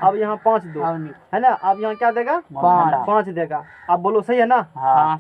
A: अब यहाँ 5 दो है ना, अब यहाँ क्या देगा,
B: पाँच।
A: 5 देगा। अब बोलो सही है ना,
E: हाँ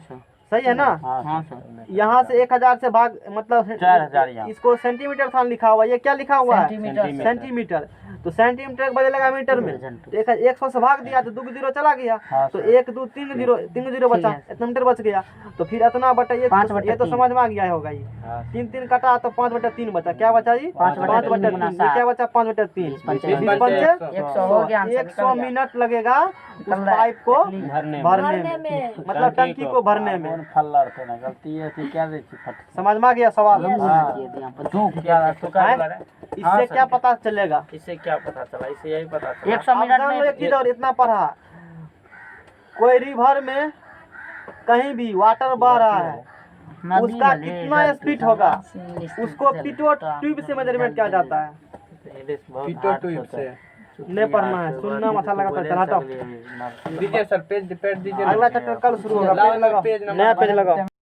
A: सही है ना।
E: हाँ
A: यहाँ से 1000 से भाग मतलब
E: 4000 यहाँ।
A: इसको सेंटीमीटर था लिखा हुआ, ये क्या लिखा हुआ है,
B: सेंटीमीटर।
A: सेंटीमीटर। तो सेंटीमीटर के बदलेगा मीटर में, तो 100 से भाग दिया तो 2 जीरो चला गया,
E: हाँ,
A: तो
E: सर।
A: 1 2 3 जीरो, 3 जीरो बचा,
B: ठीक है।
A: इतना मीटर बच गया। तो फिर इतना बटा ये,
B: 5/3
A: ये तो समझ में आ गया होगा ये।
E: हाँ।
A: 3 3 कटा तो 5/3 बचा, क्या बचा जी,
B: 5/3
A: 5/3,
B: गुना
A: ये क्या बचा 5/3,
B: 20 पंचे
A: 20 पंचे
B: 100 हो गया, आंसर
A: 100
B: निकल गया।
A: मिनट लगेगा उस
B: निकल रहा है।
A: पाइप को
E: भरने
A: भरने में, मतलब टंकी को भरने में।
E: फल्लर तो ना गलती है थी क्या देती फट
A: समझ में आ गया सवाल।
E: क्या तो क्या
A: हैं?
E: बोला रे?
A: इससे क्या पता चलेगा,
E: इससे क्या पता चला, इससे यही पता चला
B: 100
A: अब
B: मिनट
A: जान लो
B: में
A: एक चीज और, इतना पढ़ा, कोई रिवर में कहीं भी वाटर बह रहा है,
B: नदी
A: उसका
B: भले
A: कितना
B: इधर
A: स्पीड
B: तो
A: होगा,
B: इंग्लिश
A: उसको
B: चल
A: पिटो
B: तो
A: ट्यूब से मेजरमेंट किया जाता है।
E: इंग्लिश बहुत
F: पीटो
E: hard
F: ट्यूब
E: होता है।
A: नहीं पढ़ना है, सुनना मथा लगा चला हटाओ।
E: दीजिए सर पेज दीजिए
A: अगला चैप्टर कल शुरू होगा,
F: लाओ
A: पेज लगाओ,
F: पेज नंबर
A: नया पेज लगाओ।